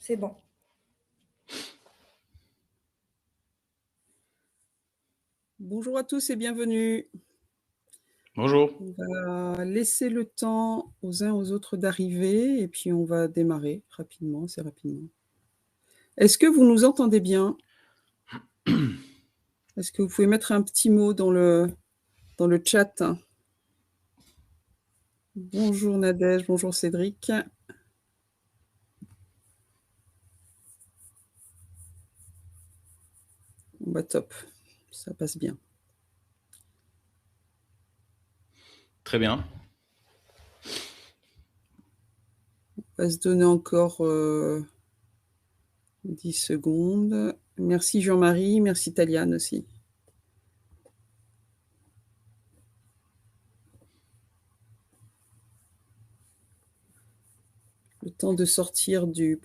C'est bon. Bonjour à tous et bienvenue. Bonjour. On va laisser le temps aux uns aux autres d'arriver et puis on va démarrer rapidement, assez rapidement. Est-ce que vous nous entendez bien? Est-ce que vous pouvez mettre un petit mot dans le chat? Bonjour Nadège, bonjour Cédric. Bah top, ça passe bien. Très bien. On va se donner encore 10 secondes. Merci Jean-Marie, merci Taliane aussi. Le temps de sortir du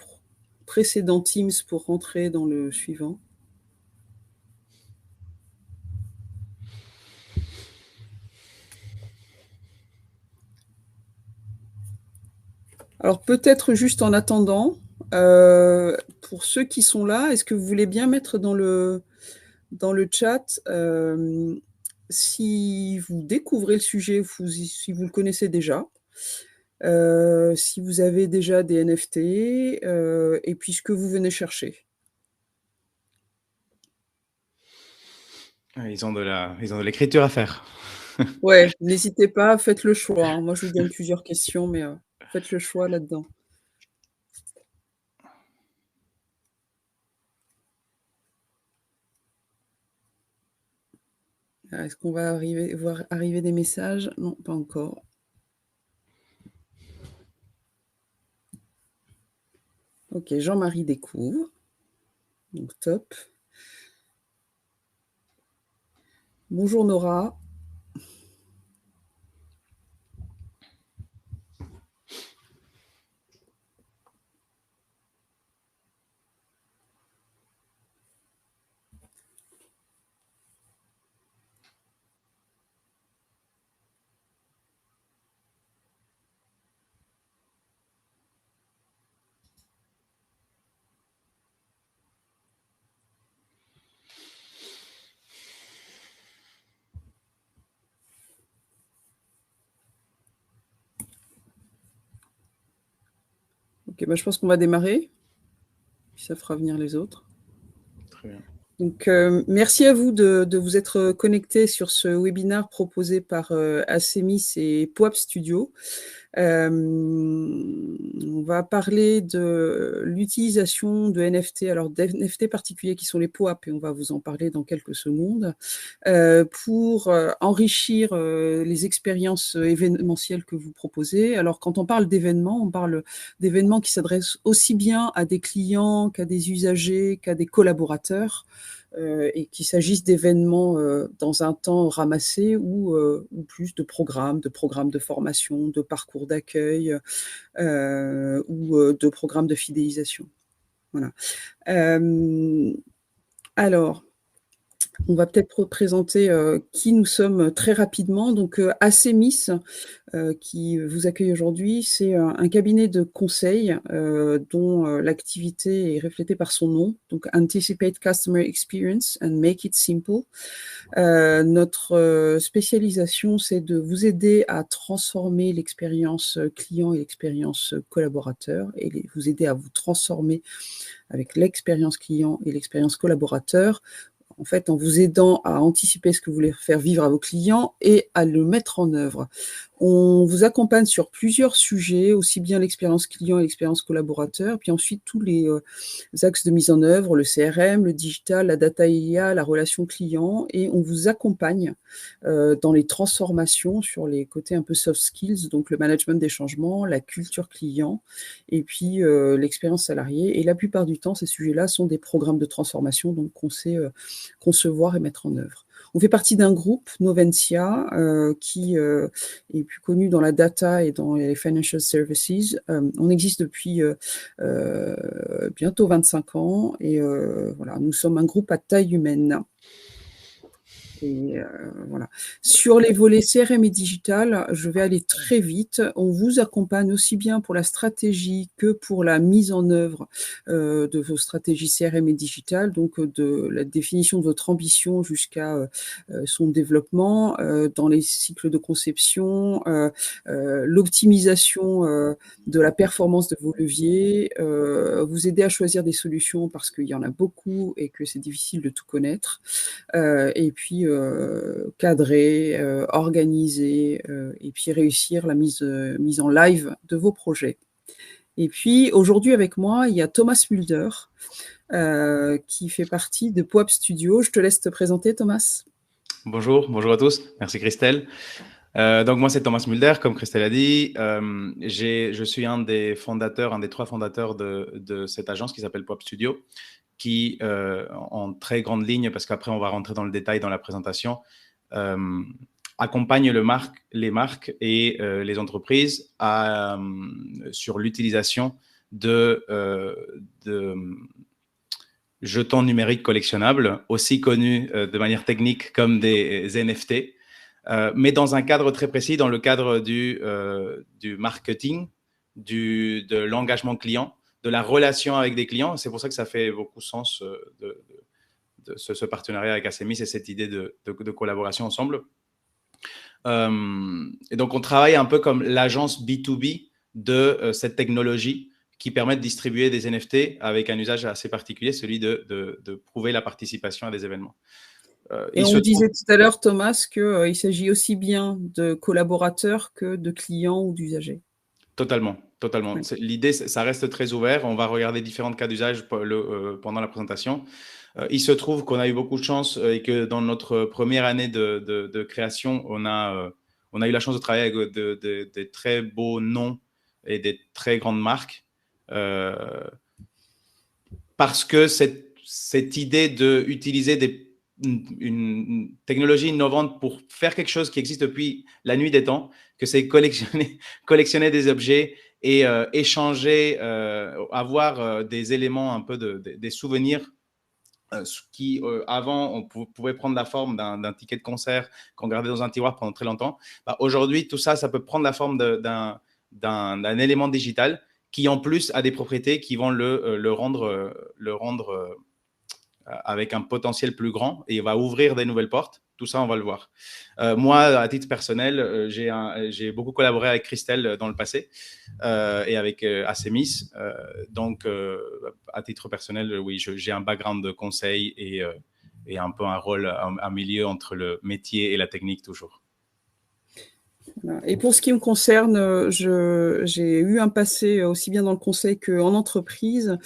précédent Teams pour rentrer dans le suivant. Alors peut-être juste en attendant, pour ceux qui sont là, est-ce que vous voulez bien mettre dans le chat si vous découvrez le sujet, si vous le connaissez déjà, si vous avez déjà des NFT, et puis ce que vous venez chercher. Ils ont de l'écriture à faire. Ouais, n'hésitez pas, faites le choix. Hein. Moi, je vous donne plusieurs questions, mais faites le choix là-dedans. Est-ce qu'on va voir arriver des messages? Non, pas encore. Ok, Jean-Marie découvre. Donc, top. Bonjour Nora. Ok, bah, je pense qu'on va démarrer. Puis ça fera venir les autres. Très bien. Donc, merci à vous de vous être connectés sur ce webinaire proposé par Acemis et POAP Studio. On va parler de l'utilisation de NFT, alors d'NFT particuliers qui sont les POAP, et on va vous en parler dans quelques secondes, pour enrichir les expériences événementielles que vous proposez. Alors, quand on parle d'événements, on parle d'événements qui s'adressent aussi bien à des clients qu'à des usagers, qu'à des collaborateurs, et qu'il s'agisse d'événements dans un temps ramassé ou plus de programmes de formation, de parcours d'accueil ou de programmes de fidélisation. Voilà. Alors, on va peut-être présenter qui nous sommes très rapidement. Donc, Acemis, qui vous accueille aujourd'hui, c'est un cabinet de conseil dont l'activité est reflétée par son nom, donc Anticipate Customer Experience and Make it Simple. Notre spécialisation, c'est de vous aider à transformer l'expérience client et l'expérience collaborateur, et vous aider à vous transformer avec l'expérience client et l'expérience collaborateur, en fait, en vous aidant à anticiper ce que vous voulez faire vivre à vos clients et à le mettre en œuvre. On vous accompagne sur plusieurs sujets, aussi bien l'expérience client et l'expérience collaborateur, puis ensuite tous les axes de mise en œuvre, le CRM, le digital, la data IA, la relation client, et on vous accompagne dans les transformations sur les côtés un peu soft skills, donc le management des changements, la culture client, et puis l'expérience salariée. Et la plupart du temps, ces sujets-là sont des programmes de transformation, donc qu'on sait concevoir et mettre en œuvre. On fait partie d'un groupe, Noventia, qui est plus connu dans la data et dans les financial services. On existe depuis bientôt 25 ans et voilà, nous sommes un groupe à taille humaine. Voilà. Sur les volets CRM et digital, je vais aller très vite. On vous accompagne aussi bien pour la stratégie que pour la mise en œuvre de vos stratégies CRM et digital, donc de la définition de votre ambition jusqu'à son développement, dans les cycles de conception, l'optimisation de la performance de vos leviers, vous aider à choisir des solutions parce qu'il y en a beaucoup et que c'est difficile de tout connaître. Et puis cadrer, organiser, et puis réussir la mise en live de vos projets. Et puis aujourd'hui avec moi, il y a Thomas Mulder, qui fait partie de POAP Studio. Je te laisse te présenter, Thomas. Bonjour à tous. Merci Christelle. Donc moi c'est Thomas Mulder, comme Christelle a dit. Je suis un des 3 fondateurs de cette agence qui s'appelle POAP Studio, qui, en très grande ligne, parce qu'après on va rentrer dans le détail dans la présentation, accompagne les marques et les entreprises sur l'utilisation de jetons numériques collectionnables, aussi connus de manière technique comme des NFT, mais dans un cadre très précis, dans le cadre du marketing, de l'engagement client, de la relation avec des clients. C'est pour ça que ça fait beaucoup sens de ce partenariat avec Acemis et cette idée de collaboration ensemble. Et donc, on travaille un peu comme l'agence B2B de cette technologie qui permet de distribuer des NFT avec un usage assez particulier, celui de prouver la participation à des événements. Et on disait tout à l'heure, Thomas, qu'il s'agit aussi bien de collaborateurs que de clients ou d'usagers. Totalement. Ouais. L'idée, ça reste très ouvert. On va regarder différents cas d'usage pendant la présentation. Il se trouve qu'on a eu beaucoup de chance et que dans notre première année de création, on a eu la chance de travailler avec des très beaux noms et des très grandes marques. Parce que cette idée d'utiliser une technologie innovante pour faire quelque chose qui existe depuis la nuit des temps, que c'est collectionner des objets et échanger, avoir des éléments un peu des souvenirs qui avant on pouvait prendre la forme d'un ticket de concert qu'on gardait dans un tiroir pendant très longtemps. Aujourd'hui, tout ça peut prendre la forme d'un élément digital qui en plus a des propriétés qui vont le rendre avec un potentiel plus grand et va ouvrir des nouvelles portes. Tout ça, on va le voir. Moi, à titre personnel, j'ai beaucoup collaboré avec Christelle dans le passé et avec Acemis. Donc, à titre personnel, oui, j'ai un background de conseil et un peu un rôle, un milieu entre le métier et la technique toujours. Et pour ce qui me concerne, j'ai eu un passé aussi bien dans le conseil qu'en entreprise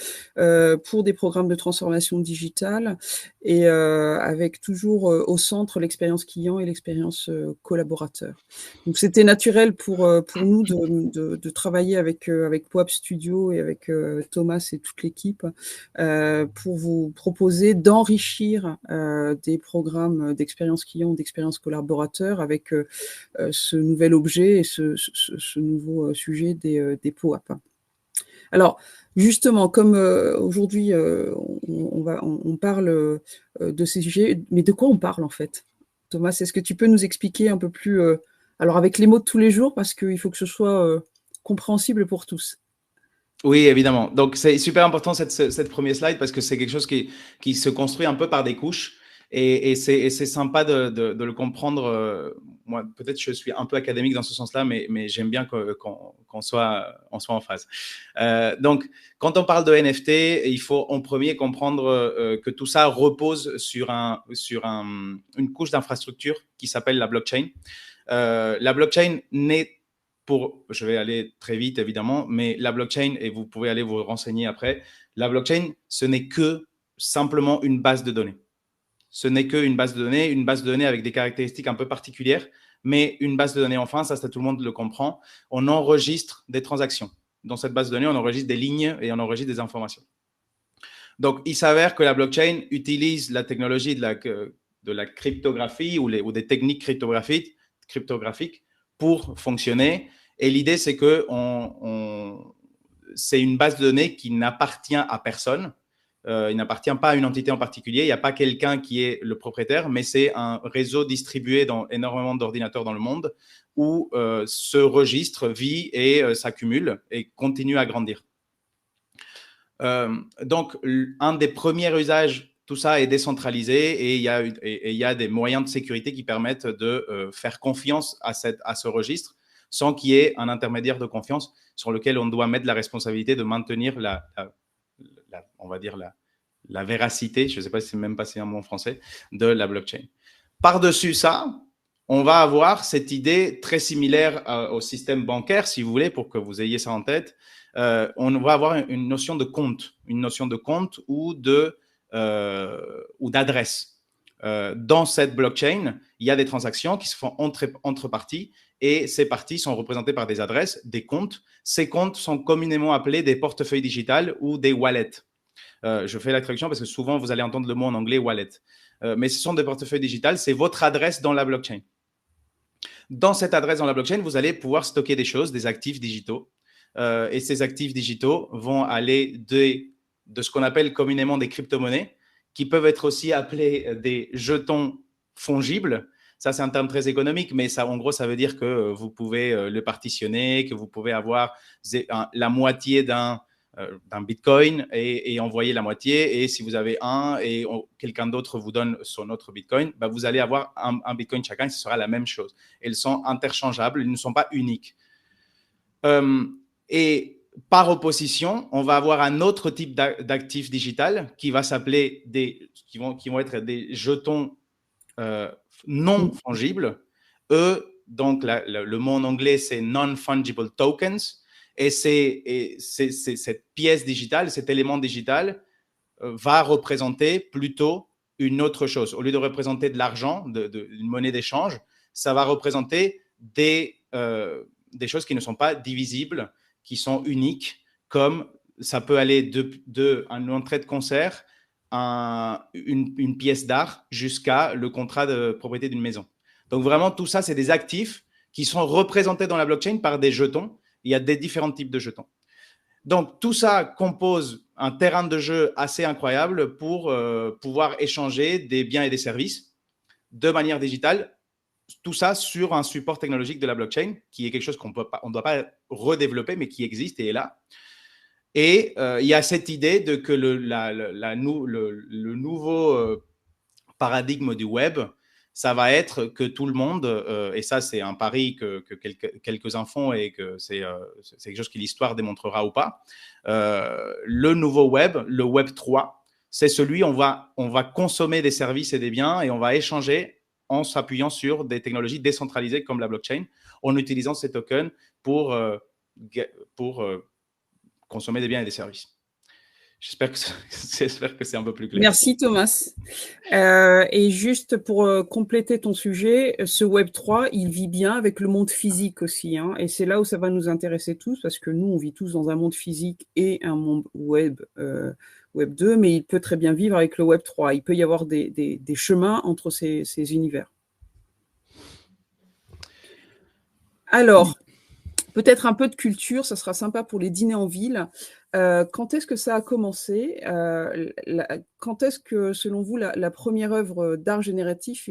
pour des programmes de transformation digitale et avec toujours au centre l'expérience client et l'expérience collaborateur. Donc c'était naturel pour nous de travailler avec POAP Studio et avec Thomas et toute l'équipe pour vous proposer d'enrichir des programmes d'expérience client ou d'expérience collaborateur avec ce nouvel objet et ce nouveau sujet des POAP. Alors, justement, comme aujourd'hui, on parle de ces sujets, mais de quoi on parle en fait? Thomas, est-ce que tu peux nous expliquer un peu plus, alors avec les mots de tous les jours, parce qu'il faut que ce soit compréhensible pour tous. Oui, évidemment. Donc, c'est super important cette première slide parce que c'est quelque chose qui se construit un peu par des couches et c'est sympa de le comprendre. Moi, peut-être je suis un peu académique dans ce sens-là, mais j'aime bien qu'on soit en phase. Donc, quand on parle de NFT, il faut en premier comprendre que tout ça repose sur une couche d'infrastructure qui s'appelle la blockchain. La blockchain je vais aller très vite évidemment, mais la blockchain, et vous pouvez aller vous renseigner après, la blockchain, ce n'est que simplement une base de données. Ce n'est qu'une base de données avec des caractéristiques un peu particulières, mais une base de données, enfin, ça tout le monde le comprend. On enregistre des transactions. Dans cette base de données, on enregistre des lignes et on enregistre des informations. Donc, il s'avère que la blockchain utilise la technologie de la cryptographie ou des techniques cryptographiques pour fonctionner. Et l'idée, c'est que c'est une base de données qui n'appartient à personne. il n'appartient pas à une entité en particulier, il n'y a pas quelqu'un qui est le propriétaire, mais c'est un réseau distribué dans énormément d'ordinateurs dans le monde où ce registre vit et s'accumule et continue à grandir. Donc, un des premiers usages, tout ça est décentralisé et il y a des moyens de sécurité qui permettent de faire confiance à ce registre sans qu'il y ait un intermédiaire de confiance sur lequel on doit mettre la responsabilité de maintenir on va dire la véracité, je ne sais pas si c'est même pas un mot en français, de la blockchain. Par-dessus ça, on va avoir cette idée très similaire au système bancaire, si vous voulez, pour que vous ayez ça en tête. On va avoir une notion de compte ou d'adresse. Dans cette blockchain, il y a des transactions qui se font entre parties et ces parties sont représentées par des adresses, des comptes. Ces comptes sont communément appelés des portefeuilles digitales ou des wallets. Je fais la traduction parce que souvent, vous allez entendre le mot en anglais wallet. Mais ce sont des portefeuilles digitales, c'est votre adresse dans la blockchain. Dans cette adresse dans la blockchain, vous allez pouvoir stocker des choses, des actifs digitaux. Et ces actifs digitaux vont aller de ce qu'on appelle communément des crypto-monnaies, qui peuvent être aussi appelés des jetons fongibles. Ça, c'est un terme très économique, mais ça, en gros, ça veut dire que vous pouvez le partitionner, que vous pouvez avoir la moitié d'un bitcoin et envoyer la moitié. Et si vous avez un et quelqu'un d'autre vous donne son autre bitcoin, bah, vous allez avoir un bitcoin chacun, ce sera la même chose. Elles sont interchangeables, elles ne sont pas uniques. Et par opposition, on va avoir un autre type d'actif digital qui va s'appeler qui vont être des jetons non fongibles. Donc le mot en anglais, c'est non-fungible tokens. Et cette pièce digitale, cet élément digital va représenter plutôt une autre chose. Au lieu de représenter de l'argent, une monnaie d'échange, ça va représenter des choses qui ne sont pas divisibles, qui sont uniques, comme ça peut aller de une entrée de concert, une pièce d'art, jusqu'à le contrat de propriété d'une maison. Donc vraiment, tout ça, c'est des actifs qui sont représentés dans la blockchain par des jetons. Il y a des différents types de jetons. Donc, tout ça compose un terrain de jeu assez incroyable pour pouvoir échanger des biens et des services de manière digitale. Tout ça sur un support technologique de la blockchain, qui est quelque chose qu'on ne doit pas redévelopper, mais qui existe et est là. Et il y a cette idée de que le nouveau paradigme du web, ça va être que tout le monde, et ça c'est un pari que quelques-uns font et que c'est quelque chose que l'histoire démontrera ou pas, le nouveau web, le web 3, c'est celui où on va consommer des services et des biens et on va échanger en s'appuyant sur des technologies décentralisées comme la blockchain, en utilisant ces tokens pour consommer des biens et des services. J'espère que c'est un peu plus clair. Merci Thomas. Et juste pour compléter ton sujet, ce Web3, il vit bien avec le monde physique aussi. Hein, et c'est là où ça va nous intéresser tous, parce que nous, on vit tous dans un monde physique et un monde Web 2, mais il peut très bien vivre avec le Web3. Il peut y avoir des chemins entre ces univers. Alors, peut-être un peu de culture, ça sera sympa pour les dîners en ville. Quand est-ce que ça a commencé? Quand est-ce que, selon vous, la première œuvre d'art génératif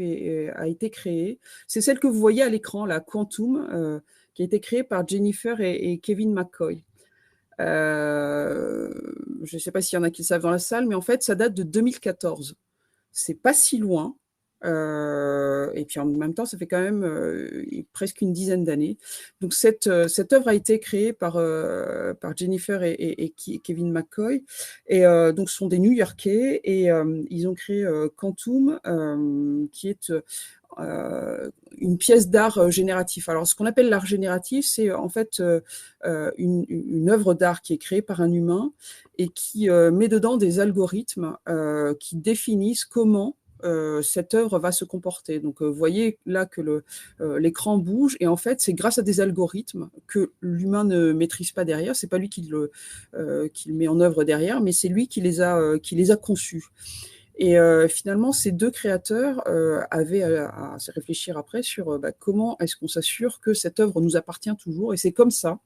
a été créée? C'est celle que vous voyez à l'écran, la Quantum, qui a été créée par Jennifer et Kevin McCoy. Je ne sais pas s'il y en a qui le savent dans la salle, mais en fait, ça date de 2014. C'est pas si loin. Et puis en même temps, ça fait quand même presque une dizaine d'années. Donc cette œuvre a été créée par Jennifer et Kevin McCoy. Et donc ce sont des New-Yorkais et ils ont créé Quantum, qui est une pièce d'art génératif. Alors ce qu'on appelle l'art génératif, c'est en fait une œuvre d'art qui est créée par un humain et qui met dedans des algorithmes qui définissent comment cette œuvre va se comporter. Donc, vous voyez là que l'écran bouge et en fait, c'est grâce à des algorithmes que l'humain ne maîtrise pas derrière. C'est pas lui qui le met en œuvre derrière, mais c'est lui qui les a conçus. Et finalement, ces deux créateurs avaient à se réfléchir après sur comment est-ce qu'on s'assure que cette œuvre nous appartient toujours. Et c'est comme ça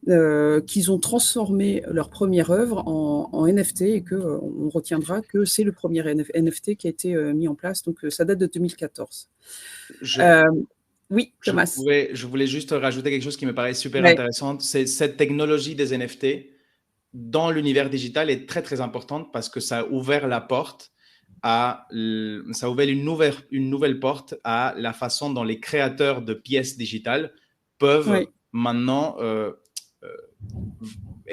qu'ils ont transformé leur première œuvre en NFT et qu'on retiendra que c'est le premier NFT qui a été mis en place. Donc, ça date de 2014. Oui, Thomas. Je voulais juste rajouter quelque chose qui me paraît super Ouais. intéressant. C'est cette technologie des NFT dans l'univers digital est très, très importante parce que ça a ouvert la porte ça a ouvert une nouvelle porte à la façon dont les créateurs de pièces digitales peuvent maintenant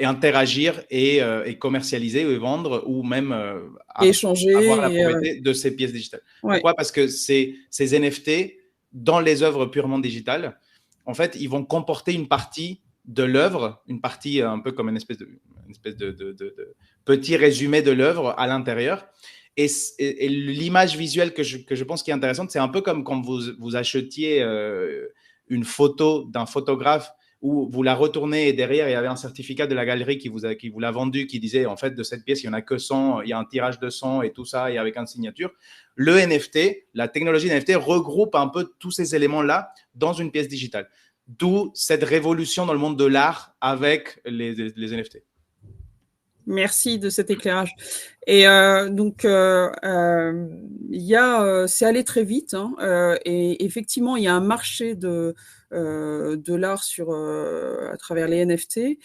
interagir et commercialiser et vendre ou même avoir la propriété de ces pièces digitales. Pourquoi? Parce que ces NFT, dans les œuvres purement digitales, en fait, ils vont comporter une partie de l'œuvre, une partie un peu comme une espèce de petit résumé de l'œuvre à l'intérieur. Et l'image visuelle que je pense qui est intéressante, c'est un peu comme quand vous achetiez une photo d'un photographe où vous la retournez et derrière, il y avait un certificat de la galerie qui vous l'a vendu, qui disait, en fait, de cette pièce, il n'y en a que 100, il y a un tirage de 100 et tout ça, et avec une signature. Le NFT, la technologie NFT regroupe un peu tous ces éléments-là dans une pièce digitale. D'où cette révolution dans le monde de l'art avec les NFT. Merci de cet éclairage. Et donc, c'est allé très vite, hein, et effectivement, il y a un marché de l'art à travers les NFT.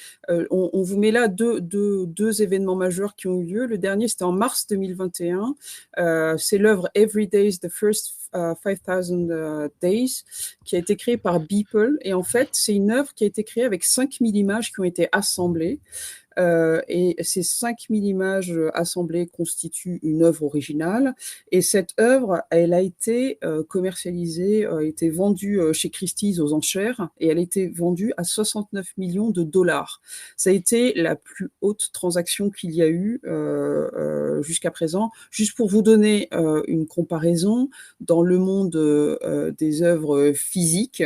On vous met là deux événements majeurs qui ont eu lieu. Le dernier, c'était en mars 2021. C'est l'œuvre Every Day is the First 5000 Days, qui a été créée par Beeple. Et en fait, c'est une œuvre qui a été créée avec 5000 images qui ont été assemblées. Et ces 5000 images assemblées constituent une œuvre originale. Et cette œuvre, elle a été commercialisée, a été vendue chez Christie's aux enchères, et elle a été vendue à 69 millions de dollars. Ça a été la plus haute transaction qu'il y a eu jusqu'à présent. Juste pour vous donner une comparaison, dans le monde des œuvres physiques,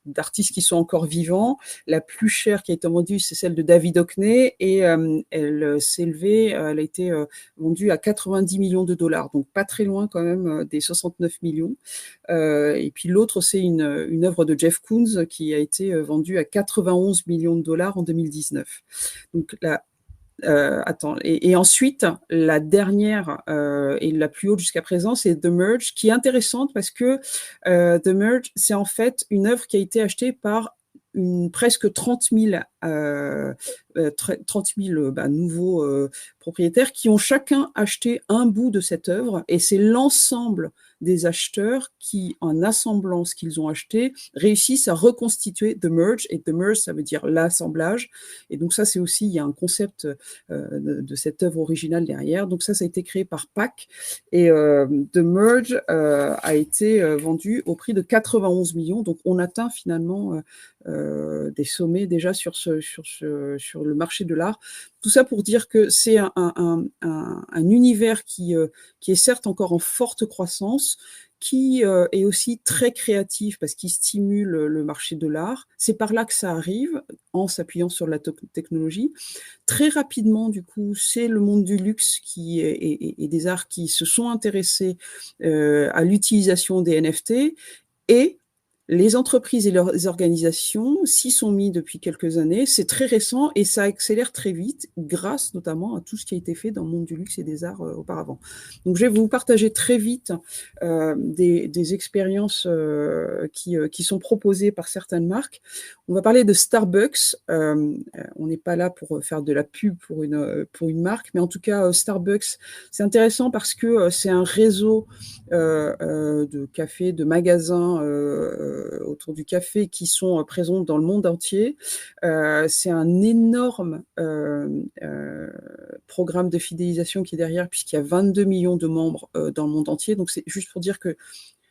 d'artistes qui sont encore vivants. La plus chère qui a été vendue, c'est celle de David Hockney, et elle a été vendue à 90 millions de dollars, donc pas très loin quand même des 69 millions. Et puis l'autre, c'est une œuvre de Jeff Koons qui a été vendue à 91 millions de dollars en 2019. Donc et ensuite, la dernière et la plus haute jusqu'à présent, c'est The Merge, qui est intéressante parce que The Merge, c'est en fait une œuvre qui a été achetée par presque 30 000 nouveaux propriétaires qui ont chacun acheté un bout de cette œuvre, et c'est l'ensemble des acheteurs qui, en assemblant ce qu'ils ont acheté, réussissent à reconstituer The Merge. Et The Merge, ça veut dire l'assemblage. Et donc ça, c'est aussi, il y a un concept de cette œuvre originale derrière. Donc ça a été créé par PAC. Et The Merge a été vendu au prix de 91 millions. Donc on atteint finalement des sommets déjà sur le marché de l'art. Tout ça pour dire que c'est un univers qui est certes encore en forte croissance, qui est aussi très créatif parce qu'il stimule le marché de l'art. C'est par là que ça arrive, en s'appuyant sur la technologie. Très rapidement, du coup, c'est le monde du luxe et des arts qui se sont intéressés à l'utilisation des NFT, et les entreprises et leurs organisations s'y sont mis depuis quelques années. C'est très récent et ça accélère très vite grâce notamment à tout ce qui a été fait dans le monde du luxe et des arts auparavant. Donc, je vais vous partager très vite des expériences qui sont proposées par certaines marques. On va parler de Starbucks. On n'est pas là pour faire de la pub pour une marque, mais en tout cas, Starbucks, c'est intéressant parce que c'est un réseau de cafés, de magasins autour du café qui sont présents dans le monde entier. C'est un énorme programme de fidélisation qui est derrière, puisqu'il y a 22 millions de membres dans le monde entier. Donc c'est juste pour dire que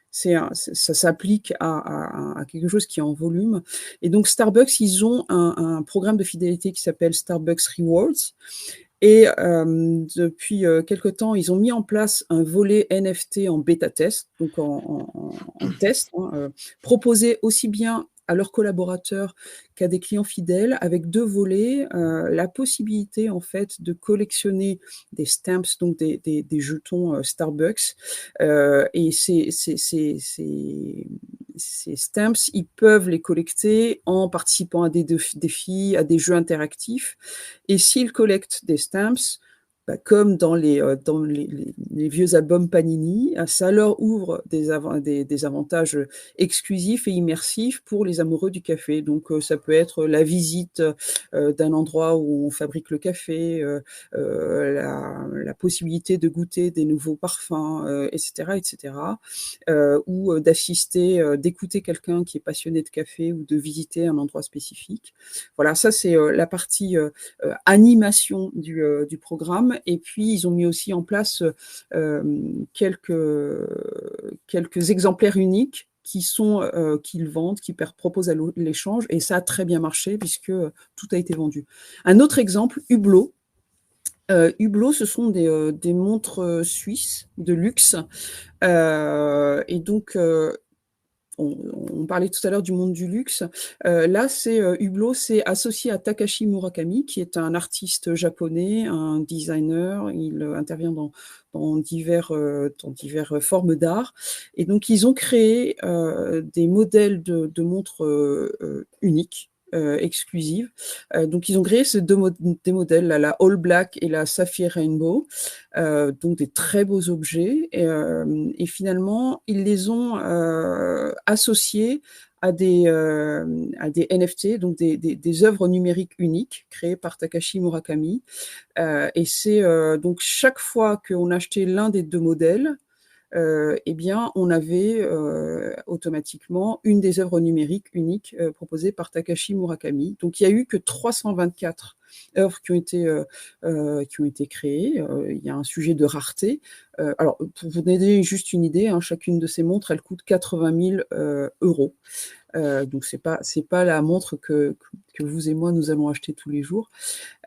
ça s'applique à quelque chose qui est en volume. Et donc Starbucks, ils ont un programme de fidélité qui s'appelle Starbucks Rewards. Et depuis quelque temps, ils ont mis en place un volet NFT en bêta test, donc en test, proposé aussi bien à leurs collaborateurs qu'à des clients fidèles, avec 2 volets, la possibilité en fait de collectionner des stamps, donc des jetons Starbucks, et ces stamps, ils peuvent les collecter en participant à des défis, à des jeux interactifs, et s'ils collectent des stamps, comme dans les vieux albums Panini, ça leur ouvre des avantages exclusifs et immersifs pour les amoureux du café. Donc, ça peut être la visite d'un endroit où on fabrique le café, la possibilité de goûter des nouveaux parfums, etc., etc., ou d'assister, d'écouter quelqu'un qui est passionné de café ou de visiter un endroit spécifique. Voilà, ça c'est la partie animation du programme. Et puis, ils ont mis aussi en place quelques exemplaires uniques qu'ils vendent, qu'ils proposent à l'échange. Et ça a très bien marché puisque tout a été vendu. Un autre exemple, Hublot. Hublot, ce sont des montres suisses de luxe. Et donc, on parlait tout à l'heure du monde du luxe. Là, Hublot, c'est associé à Takashi Murakami, qui est un artiste japonais, un designer. Il intervient dans diverses formes d'art. Et donc, ils ont créé des modèles de montres uniques, exclusives. Donc, ils ont créé des modèles, la All Black et la Sapphire Rainbow, donc des très beaux objets. Et finalement, ils les ont associés à des NFT, donc des œuvres numériques uniques créées par Takashi Murakami. Et c'est donc chaque fois qu'on achetait l'un des 2 modèles, eh bien, on avait automatiquement une des œuvres numériques uniques proposées par Takashi Murakami. Donc, il n'y a eu que 324 œuvres qui ont été créées. Il y a un sujet de rareté. Alors, pour vous donner juste une idée, chacune de ces montres, elle coûte 80 000 euros. Donc, c'est pas la montre que vous et moi, nous allons acheter tous les jours.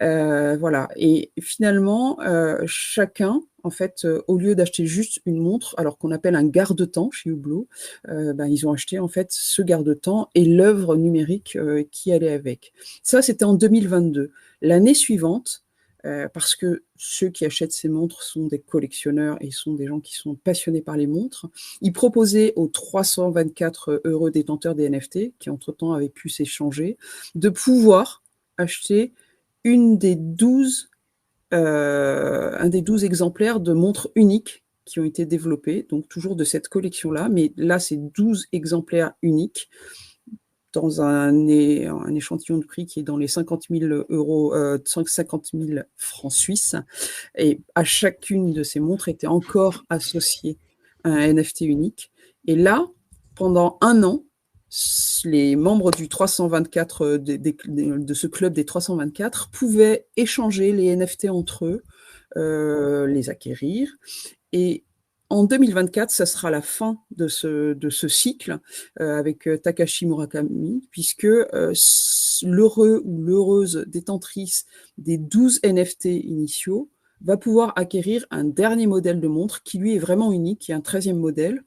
Voilà. Et finalement, chacun, en fait, au lieu d'acheter juste une montre, alors qu'on appelle un garde-temps chez Hublot, ils ont acheté en fait ce garde-temps et l'œuvre numérique qui allait avec. Ça, c'était en 2022. L'année suivante, parce que ceux qui achètent ces montres sont des collectionneurs et sont des gens qui sont passionnés par les montres, ils proposaient aux 324 heureux détenteurs des NFT, qui entre-temps avaient pu s'échanger, de pouvoir acheter un des 12 exemplaires de montres uniques qui ont été développés, donc toujours de cette collection-là, mais là, c'est 12 exemplaires uniques dans un échantillon de prix qui est dans les 50 000 euros, 50 000 francs suisses. Et à chacune de ces montres était encore associé un NFT unique. Et là, pendant un an, les membres du 324 de ce club des 324 pouvaient échanger les NFT entre eux, les acquérir. Et en 2024, ça sera la fin de ce cycle avec Takashi Murakami, puisque l'heureux ou l'heureuse détentrice des 12 NFT initiaux va pouvoir acquérir un dernier modèle de montre qui lui est vraiment unique, qui est un 13e modèle.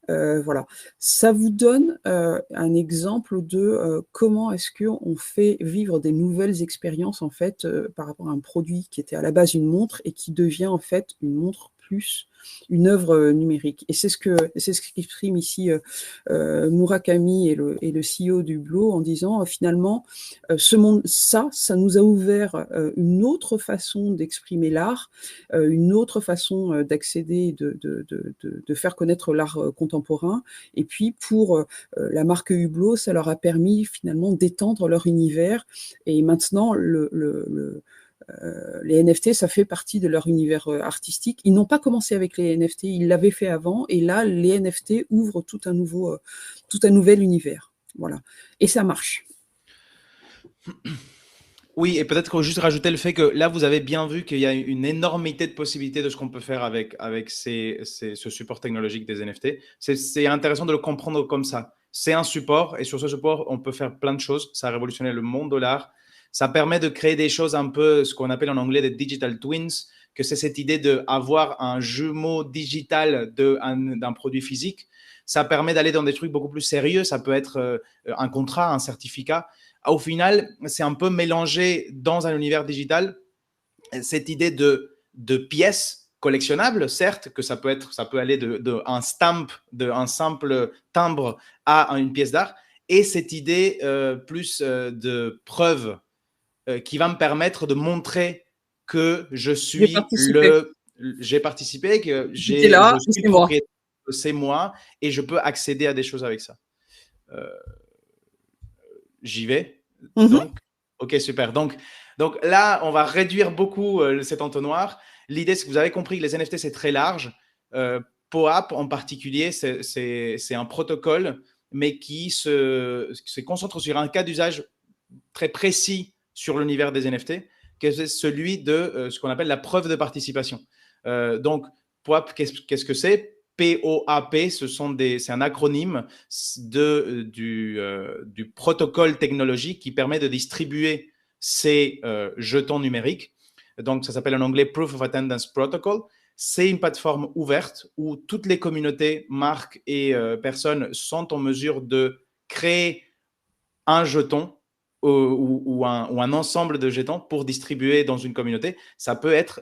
Voilà. Ça vous donne un exemple de comment est-ce qu'on fait vivre des nouvelles expériences en fait par rapport à un produit qui était à la base une montre et qui devient en fait une montre plus une œuvre numérique. Et c'est ce qu'exprime ici Murakami et le CEO d'Hublot en disant finalement ce monde, ça nous a ouvert une autre façon d'exprimer l'art, une autre façon d'accéder, de faire connaître l'art contemporain. Et puis pour la marque Hublot, ça leur a permis finalement d'étendre leur univers. Et maintenant, les NFT, ça fait partie de leur univers artistique. Ils n'ont pas commencé avec les NFT, ils l'avaient fait avant, et là, les NFT ouvrent tout un nouvel univers. Voilà. Et ça marche. Oui, et peut-être juste rajouter le fait que là, vous avez bien vu qu'il y a une énormité de possibilités de ce qu'on peut faire avec ce support technologique des NFT. C'est intéressant de le comprendre comme ça. C'est un support, et sur ce support, on peut faire plein de choses. Ça a révolutionné le monde de l'art. Ça permet de créer des choses un peu, ce qu'on appelle en anglais des digital twins, que c'est cette idée d'avoir un jumeau digital d'un produit physique. Ça permet d'aller dans des trucs beaucoup plus sérieux. Ça peut être un contrat, un certificat. Au final, c'est un peu mélangé dans un univers digital cette idée de pièces collectionnables, certes, que ça peut aller d'un simple timbre à une pièce d'art, et cette idée plus de preuve qui va me permettre de montrer que j'ai participé, que J'étais là je et suis c'est le moi. propriétaire, c'est moi, et je peux accéder à des choses avec ça. J'y vais. Mhm. Donc, ok, super. Donc là, on va réduire beaucoup cet entonnoir. L'idée, c'est que vous avez compris que les NFT, c'est très large. POAP, en particulier, c'est un protocole, mais qui se concentre sur un cas d'usage très précis sur l'univers des NFT, que c'est celui de ce qu'on appelle la preuve de participation. Donc, POAP, qu'est-ce que c'est? POAP, c'est un acronyme du protocole technologique qui permet de distribuer ces jetons numériques. Donc, ça s'appelle en anglais Proof of Attendance Protocol. C'est une plateforme ouverte où toutes les communautés, marques et personnes sont en mesure de créer un jeton ou un ensemble de jetons pour distribuer dans une communauté. Ça peut être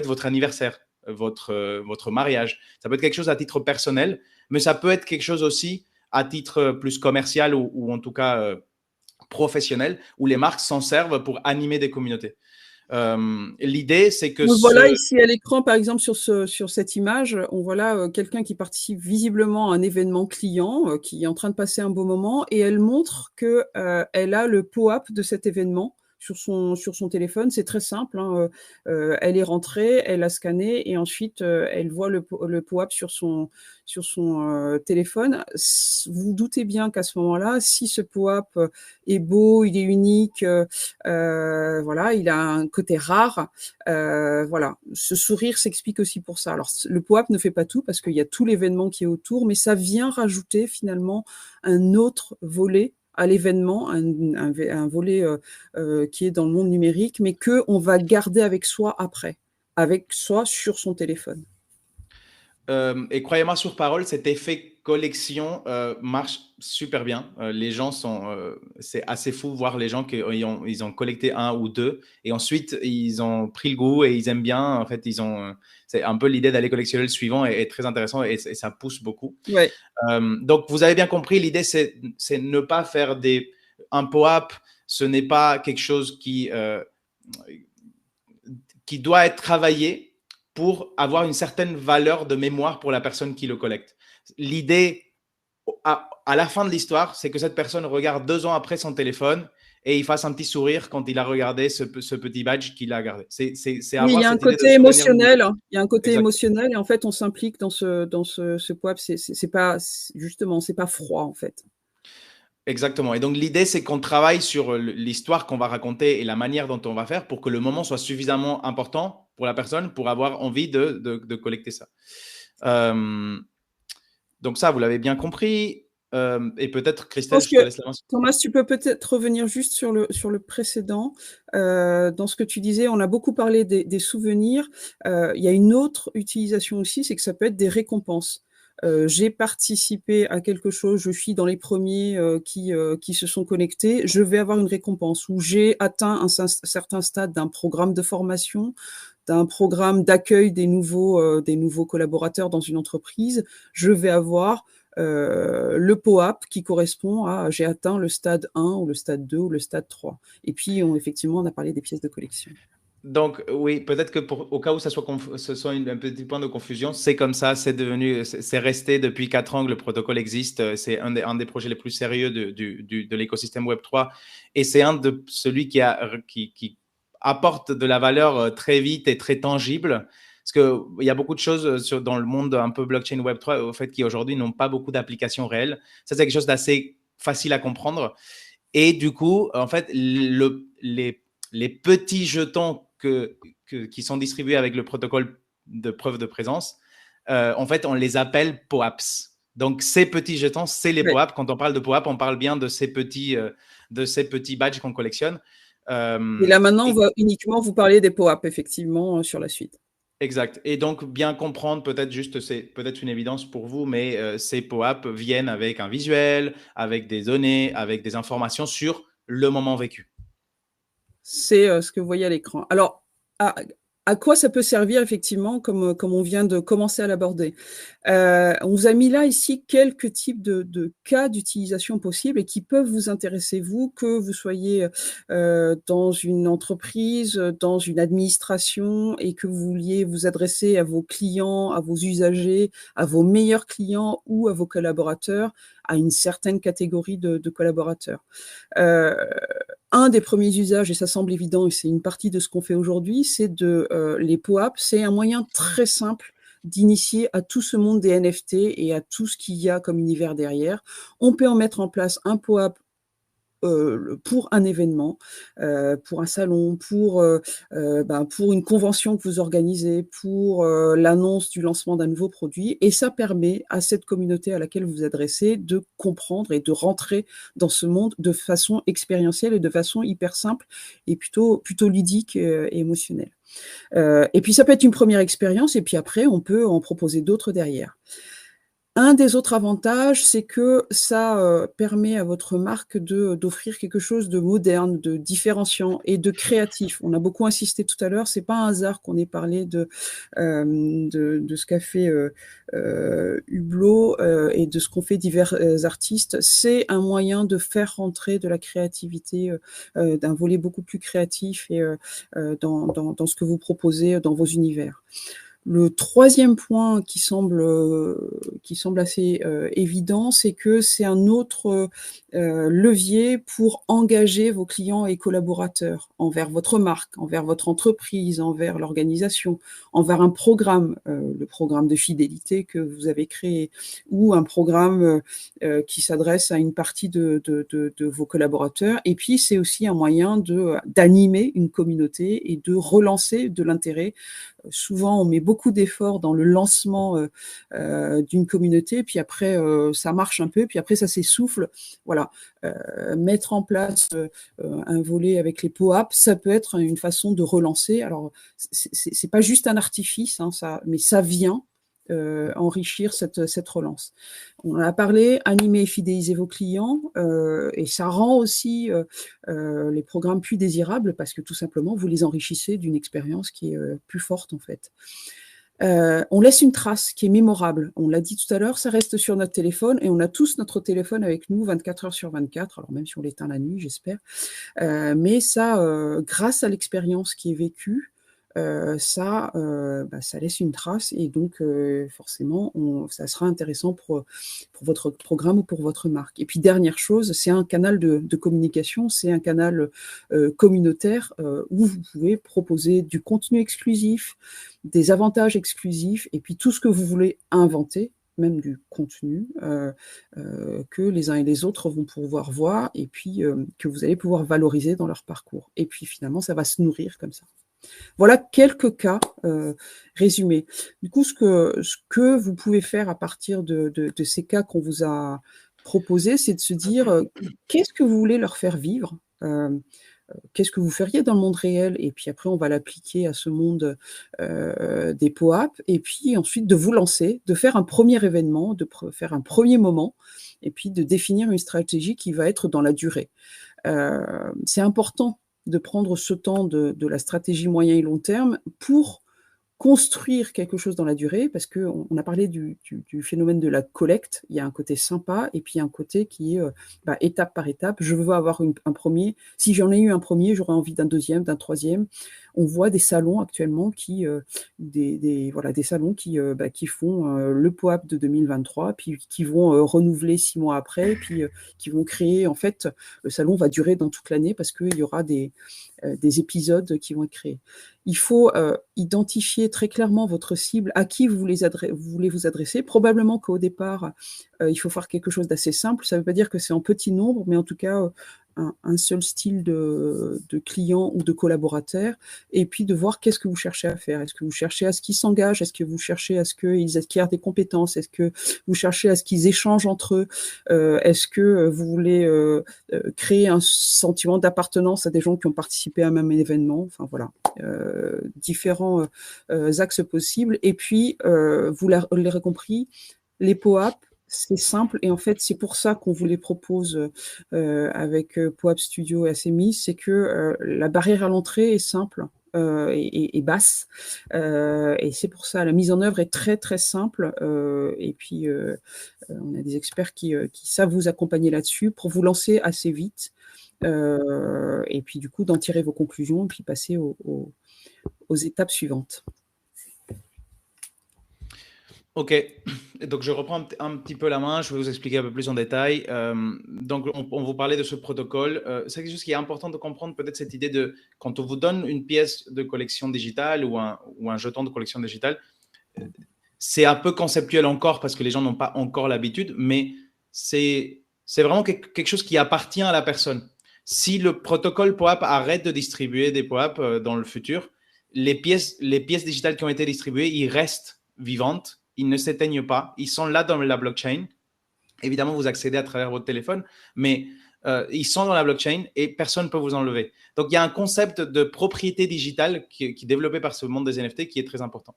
votre anniversaire, votre mariage. Ça peut être quelque chose à titre personnel, mais ça peut être quelque chose aussi à titre plus commercial ou en tout cas professionnel, où les marques s'en servent pour animer des communautés. L'idée, c'est que Donc voilà, ici à l'écran, par exemple, sur cette image, on voit là quelqu'un qui participe visiblement à un événement client, qui est en train de passer un beau moment, et elle montre qu'elle a le POAP de cet événement sur son téléphone. C'est très simple, hein, elle est rentrée, elle a scanné, et ensuite elle voit le POAP sur son téléphone. Vous vous doutez bien qu'à ce moment-là, si ce POAP est beau, il est unique, voilà, il a un côté rare, voilà, ce sourire s'explique aussi pour ça. Alors, le POAP ne fait pas tout parce qu'il y a tout l'événement qui est autour, mais ça vient rajouter finalement un autre volet à l'événement, un volet qui est dans le monde numérique, mais qu'on va garder avec soi après, avec soi sur son téléphone. Et croyez-moi sur parole, cet effet collection marche super bien. Les gens c'est assez fou de voir les gens qui ils ont collecté un ou deux et ensuite ils ont pris le goût et ils aiment bien. En fait, c'est un peu l'idée d'aller collectionner le suivant est très intéressant et ça pousse beaucoup. Ouais. Donc vous avez bien compris, l'idée c'est ne pas faire un POAP. Ce n'est pas quelque chose qui doit être travaillé pour avoir une certaine valeur de mémoire pour la personne qui le collecte. L'idée, à la fin de l'histoire, c'est que cette personne regarde 2 ans après son téléphone et il fasse un petit sourire quand il a regardé ce petit badge qu'il a gardé. C'est Oui, il y avoir a un cette idée de côté souvenir. émotionnel. Il y a un côté Exactement. émotionnel et en fait, on s'implique dans ce POAP. C'est pas, justement, c'est pas froid en fait. Exactement. Et donc, l'idée, c'est qu'on travaille sur l'histoire qu'on va raconter et la manière dont on va faire pour que le moment soit suffisamment important pour la personne pour avoir envie de collecter ça. Donc ça, vous l'avez bien compris. Et peut-être, Christelle, je te laisse la main. Thomas, tu peux peut-être revenir juste sur le précédent. Dans ce que tu disais, on a beaucoup parlé des souvenirs. Il y a une autre utilisation aussi, c'est que ça peut être des récompenses. J'ai participé à quelque chose, je suis dans les premiers qui se sont connectés, je vais avoir une récompense. Ou j'ai atteint un certain stade d'un programme de formation, d'un programme d'accueil des nouveaux collaborateurs dans une entreprise, je vais avoir le POAP qui correspond à j'ai atteint le stade 1 ou le stade 2 ou le stade 3. Et puis, effectivement, on a parlé des pièces de collection. Donc, oui, peut-être que au cas où ce soit un petit point de confusion, c'est comme ça, c'est resté depuis 4 ans que le protocole existe. C'est un des projets les plus sérieux de l'écosystème Web3 et c'est celui qui apporte de la valeur très vite et très tangible. Parce qu'il y a beaucoup de choses dans le monde un peu blockchain Web3 au fait, qui aujourd'hui n'ont pas beaucoup d'applications réelles. Ça, c'est quelque chose d'assez facile à comprendre. Et du coup, en fait, les petits jetons qui sont distribués avec le protocole de preuve de présence, en fait, on les appelle POAPs. Donc, ces petits jetons, c'est les POAP. Quand on parle de POAP, on parle bien de ces petits badges qu'on collectionne. Et là, maintenant, on va uniquement vous parler des POAP, effectivement, sur la suite. Exact. Et donc, bien comprendre, peut-être juste, c'est peut-être une évidence pour vous, mais ces POAP viennent avec un visuel, avec des données, avec des informations sur le moment vécu. C'est ce que vous voyez à l'écran. Alors, à quoi ça peut servir effectivement, comme on vient de commencer à l'aborder? On vous a mis là, ici, quelques types de cas d'utilisation possibles et qui peuvent vous intéresser, vous, que vous soyez dans une entreprise, dans une administration et que vous vouliez vous adresser à vos clients, à vos usagers, à vos meilleurs clients ou à vos collaborateurs, à une certaine catégorie de collaborateurs. Un des premiers usages, et ça semble évident, et c'est une partie de ce qu'on fait aujourd'hui, c'est les POAP, c'est un moyen très simple d'initier à tout ce monde des NFT et à tout ce qu'il y a comme univers derrière. On peut en mettre en place un POAP pour un événement, pour un salon, pour une convention que vous organisez, pour l'annonce du lancement d'un nouveau produit. Et ça permet à cette communauté à laquelle vous vous adressez de comprendre et de rentrer dans ce monde de façon expérientielle et de façon hyper simple et plutôt ludique et émotionnelle. Et puis ça peut être une première expérience et puis après on peut en proposer d'autres derrière. Un des autres avantages, c'est que ça permet à votre marque d'offrir quelque chose de moderne, de différenciant et de créatif. On a beaucoup insisté tout à l'heure, c'est pas un hasard qu'on ait parlé de ce qu'a fait Hublot et de ce qu'ont fait divers artistes. C'est un moyen de faire rentrer de la créativité, d'un volet beaucoup plus créatif et dans ce que vous proposez dans vos univers. Le troisième point qui semble assez évident, c'est que c'est un autre levier pour engager vos clients et collaborateurs envers votre marque, envers votre entreprise, envers l'organisation, envers un programme, le programme de fidélité que vous avez créé, ou un programme qui s'adresse à une partie de vos collaborateurs. Et puis, c'est aussi un moyen d'animer une communauté et de relancer de l'intérêt. Souvent, on met beaucoup d'efforts dans le lancement d'une communauté, puis après, ça marche un peu, puis après, ça s'essouffle. Voilà, mettre en place un volet avec les POAP, ça peut être une façon de relancer. Alors, c'est pas juste un artifice, hein, mais ça vient enrichir cette relance. On en a parlé, animer et fidéliser vos clients, et ça rend aussi les programmes plus désirables parce que tout simplement, vous les enrichissez d'une expérience qui est plus forte en fait. On laisse une trace qui est mémorable. On l'a dit tout à l'heure, ça reste sur notre téléphone et on a tous notre téléphone avec nous 24 heures sur 24, alors même si on l'éteint la nuit, j'espère. Mais ça, grâce à l'expérience qui est vécue, ça laisse une trace et donc forcément, ça sera intéressant pour votre programme ou pour votre marque. Et puis dernière chose, c'est un canal de communication, c'est un canal communautaire où vous pouvez proposer du contenu exclusif, des avantages exclusifs et puis tout ce que vous voulez inventer, même du contenu que les uns et les autres vont pouvoir voir et puis que vous allez pouvoir valoriser dans leur parcours. Et puis finalement, ça va se nourrir comme ça. Voilà quelques cas résumés. Du coup, ce que vous pouvez faire à partir de ces cas qu'on vous a proposés, c'est de se dire qu'est-ce que vous voulez leur faire vivre, qu'est-ce que vous feriez dans le monde réel, et puis après on va l'appliquer à ce monde des POAP, et puis ensuite de vous lancer, de faire un premier événement, de faire un premier moment, et puis de définir une stratégie qui va être dans la durée. C'est important de prendre ce temps de la stratégie moyen et long terme pour construire quelque chose dans la durée, parce qu'on a parlé du phénomène de la collecte, il y a un côté sympa, et puis il y a un côté qui est étape par étape, je veux avoir un premier, si j'en ai eu un premier, j'aurais envie d'un deuxième, d'un troisième. On voit des salons actuellement des salons qui font le POAP de 2023, puis qui vont renouveler 6 mois après, puis qui vont créer, en fait, le salon va durer dans toute l'année parce qu'il y aura des épisodes qui vont être créés. Il faut identifier très clairement votre cible, à qui vous voulez vous adresser. Probablement qu'au départ, il faut faire quelque chose d'assez simple. Ça ne veut pas dire que c'est en petit nombre, mais en tout cas, un seul style de client ou de collaborateur, et puis de voir qu'est-ce que vous cherchez à faire. Est-ce que vous cherchez à ce qu'ils s'engagent? Est-ce que vous cherchez à ce qu'ils acquièrent des compétences? Est-ce que vous cherchez à ce qu'ils échangent entre eux? Est-ce que vous voulez créer un sentiment d'appartenance à des gens qui ont participé à un même événement? Enfin voilà, différents axes possibles. Et puis, vous l'aurez compris, les POAP, c'est simple, et en fait, c'est pour ça qu'on vous les propose avec POAP Studio et ACMI, c'est que la barrière à l'entrée est simple et basse, et c'est pour ça, la mise en œuvre est très très simple, et puis on a des experts qui savent vous accompagner là-dessus pour vous lancer assez vite, et puis du coup, d'en tirer vos conclusions et puis passer aux étapes suivantes. Ok, donc je reprends un petit peu la main, je vais vous expliquer un peu plus en détail. Donc on vous parlait de ce protocole. C'est quelque chose qui est important de comprendre, peut-être cette idée de quand on vous donne une pièce de collection digitale ou un jeton de collection digitale, c'est un peu conceptuel encore parce que les gens n'ont pas encore l'habitude, mais c'est vraiment quelque chose qui appartient à la personne. Si le protocole POAP arrête de distribuer des POAP dans le futur, les pièces digitales qui ont été distribuées, ils restent vivantes. Ils ne s'éteignent pas. Ils sont là dans la blockchain. Évidemment, vous accédez à travers votre téléphone, mais ils sont dans la blockchain et personne ne peut vous enlever. Donc, il y a un concept de propriété digitale qui est développé par ce monde des NFT qui est très important.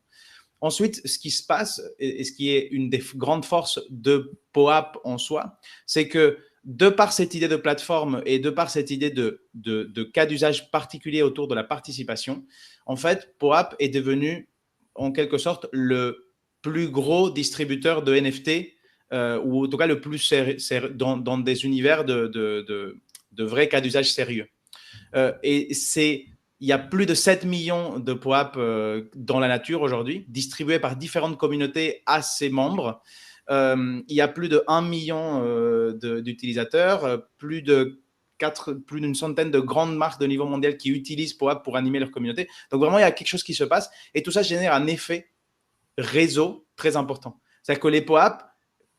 Ensuite, ce qui se passe et ce qui est une des grandes forces de POAP en soi, c'est que de par cette idée de plateforme et de par cette idée de cas d'usage particulier autour de la participation, en fait, POAP est devenu en quelque sorte le plus gros distributeur de NFT, ou en tout cas le plus dans des univers de vrais cas d'usage sérieux. Et il y a plus de 7 millions de POAP dans la nature aujourd'hui, distribués par différentes communautés à ses membres. Il y a plus de 1 million d'utilisateurs, plus d'une centaine de grandes marques de niveau mondial qui utilisent POAP pour animer leur communauté. Donc vraiment, il y a quelque chose qui se passe et tout ça génère un effet réseau très important. C'est-à-dire que les POAP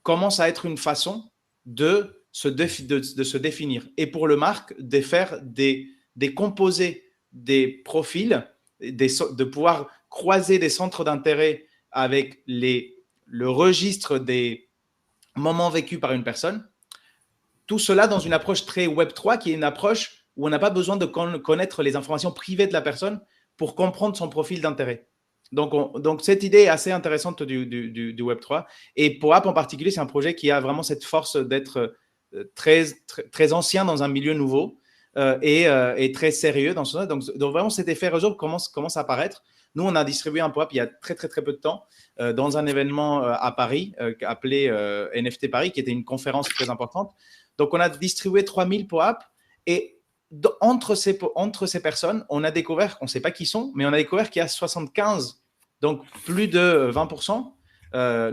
commencent à être une façon de se définir. Et pour le marque, de faire des composés, des profils, de pouvoir croiser des centres d'intérêt avec le registre des moments vécus par une personne. Tout cela dans une approche très Web3, qui est une approche où on n'a pas besoin de connaître les informations privées de la personne pour comprendre son profil d'intérêt. Donc, cette idée est assez intéressante du Web3. Et POAP en particulier, c'est un projet qui a vraiment cette force d'être très, très, très ancien dans un milieu nouveau et très sérieux dans ce sens. Donc vraiment, cet effet réseau commence à apparaître. Nous, on a distribué un POAP il y a très, très, très peu de temps dans un événement à Paris appelé NFT Paris, qui était une conférence très importante. Donc, on a distribué 3000 POAP et entre ces personnes, on a découvert, on ne sait pas qui sont, mais on a découvert qu'il y a 75, donc plus de 20%,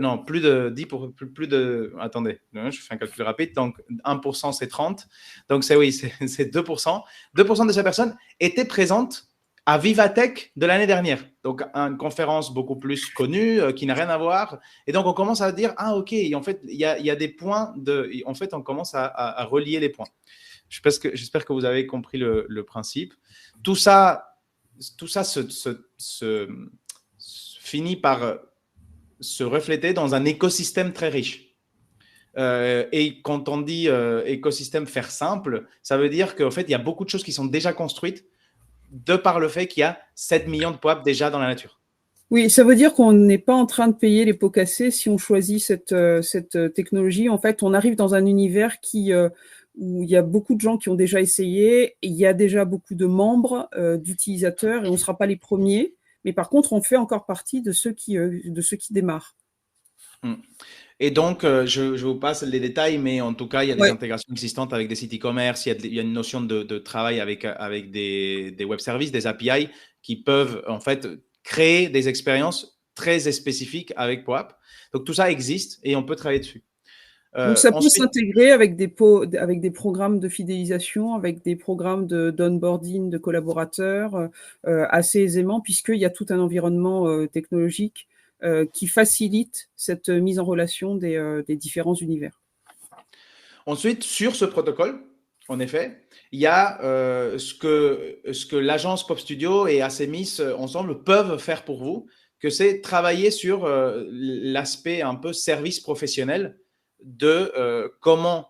non, plus de 10, plus de, attendez, je fais un calcul rapide, donc 1% c'est 30, donc c'est 2%. 2% de ces personnes étaient présentes à Vivatech de l'année dernière, donc une conférence beaucoup plus connue, qui n'a rien à voir, et donc on commence à dire, ah ok, en fait, il y a des points, en fait, on commence à relier les points. J'espère que vous avez compris le principe. Tout ça se finit par se refléter dans un écosystème très riche. Et quand on dit écosystème faire simple, ça veut dire qu'en fait, il y a beaucoup de choses qui sont déjà construites de par le fait qu'il y a 7 millions de POAP déjà dans la nature. Oui, ça veut dire qu'on n'est pas en train de payer les pots cassés si on choisit cette technologie. En fait, on arrive dans un univers où il y a beaucoup de gens qui ont déjà essayé, et il y a déjà beaucoup de membres, d'utilisateurs, et on ne sera pas les premiers. Mais par contre, on fait encore partie de ceux qui démarrent. Et donc, je vous passe les détails, mais en tout cas, il y a des intégrations existantes avec des sites e-commerce, il y a une notion de travail avec des web services, des API qui peuvent en fait créer des expériences très spécifiques avec POAP. Donc, tout ça existe et on peut travailler dessus. Donc, ça peut s'intégrer avec des programmes de fidélisation, avec des programmes d'onboarding de collaborateurs assez aisément, puisqu'il y a tout un environnement technologique qui facilite cette mise en relation des différents univers. Ensuite, sur ce protocole, En effet, il y a ce que l'agence Pop Studio et Acemis ensemble peuvent faire pour vous, que c'est travailler sur l'aspect un peu service professionnel de comment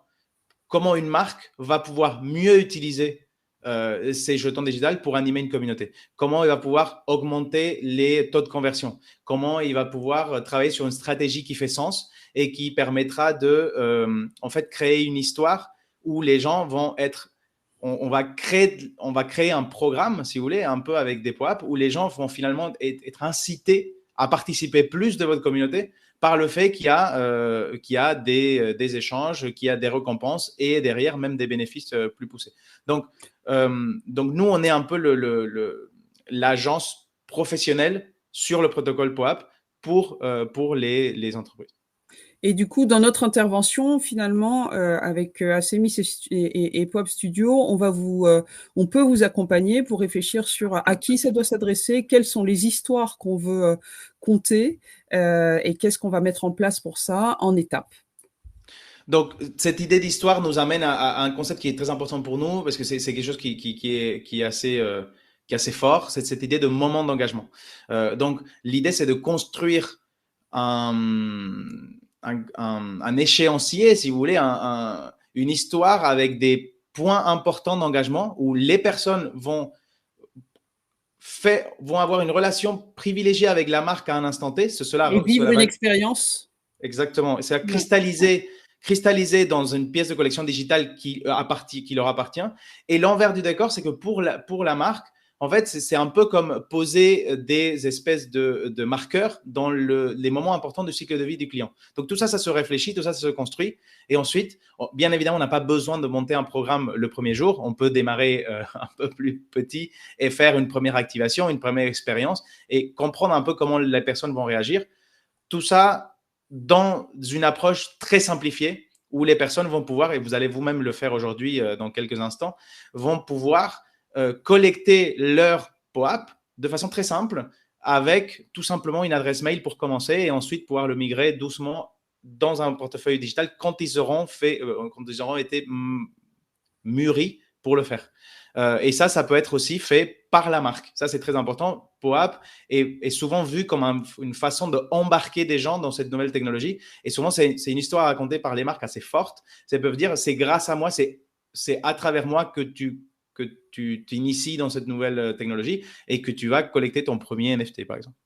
une marque va pouvoir mieux utiliser ces jetons digitales pour animer une communauté. Comment il va pouvoir augmenter les taux de conversion. Comment il va pouvoir travailler sur une stratégie qui fait sens et qui permettra de en fait créer une histoire où les gens vont être on va créer un programme, si vous voulez, un peu avec des pop-up où les gens vont finalement être incités à participer plus de votre communauté par le fait qu'il y a des échanges, qu'il y a des récompenses et derrière même des bénéfices plus poussés. Donc nous, on est un peu l'agence professionnelle sur le protocole POAP pour les entreprises. Et du coup, dans notre intervention, finalement, avec Acemis et Pop Studio, on peut vous accompagner pour réfléchir sur à qui ça doit s'adresser, quelles sont les histoires qu'on veut conter et qu'est-ce qu'on va mettre en place pour ça en étapes. Donc, cette idée d'histoire nous amène à un concept qui est très important pour nous parce que c'est quelque chose qui est assez fort, c'est cette idée de moment d'engagement. Donc, l'idée, c'est de construire un échéancier, si vous voulez, une histoire avec des points importants d'engagement où les personnes vont avoir une relation privilégiée avec la marque à un instant T. Et vivre une expérience. Exactement. C'est cristallisé dans une pièce de collection digitale qui leur appartient. Et l'envers du décor, c'est que pour la marque, en fait, c'est un peu comme poser des espèces de marqueurs dans les moments importants du cycle de vie du client. Donc, tout ça, ça se réfléchit, tout ça, ça se construit. Et ensuite, bien évidemment, on n'a pas besoin de monter un programme le premier jour. On peut démarrer un peu plus petit et faire une première activation, une première expérience et comprendre un peu comment les personnes vont réagir. Tout ça dans une approche très simplifiée où les personnes vont pouvoir, et vous allez vous-même le faire aujourd'hui dans quelques instants, vont pouvoir collecter leur POAP de façon très simple avec tout simplement une adresse mail pour commencer et ensuite pouvoir le migrer doucement dans un portefeuille digital quand ils auront été mûris pour le faire. Et ça peut être aussi fait par la marque. Ça, c'est très important. POAP est souvent vu comme une façon d'embarquer des gens dans cette nouvelle technologie. Et souvent, c'est une histoire racontée par les marques assez forte. Ça peut dire, c'est grâce à moi, c'est à travers moi que tu t'inities dans cette nouvelle technologie et que tu vas collecter ton premier NFT, par exemple.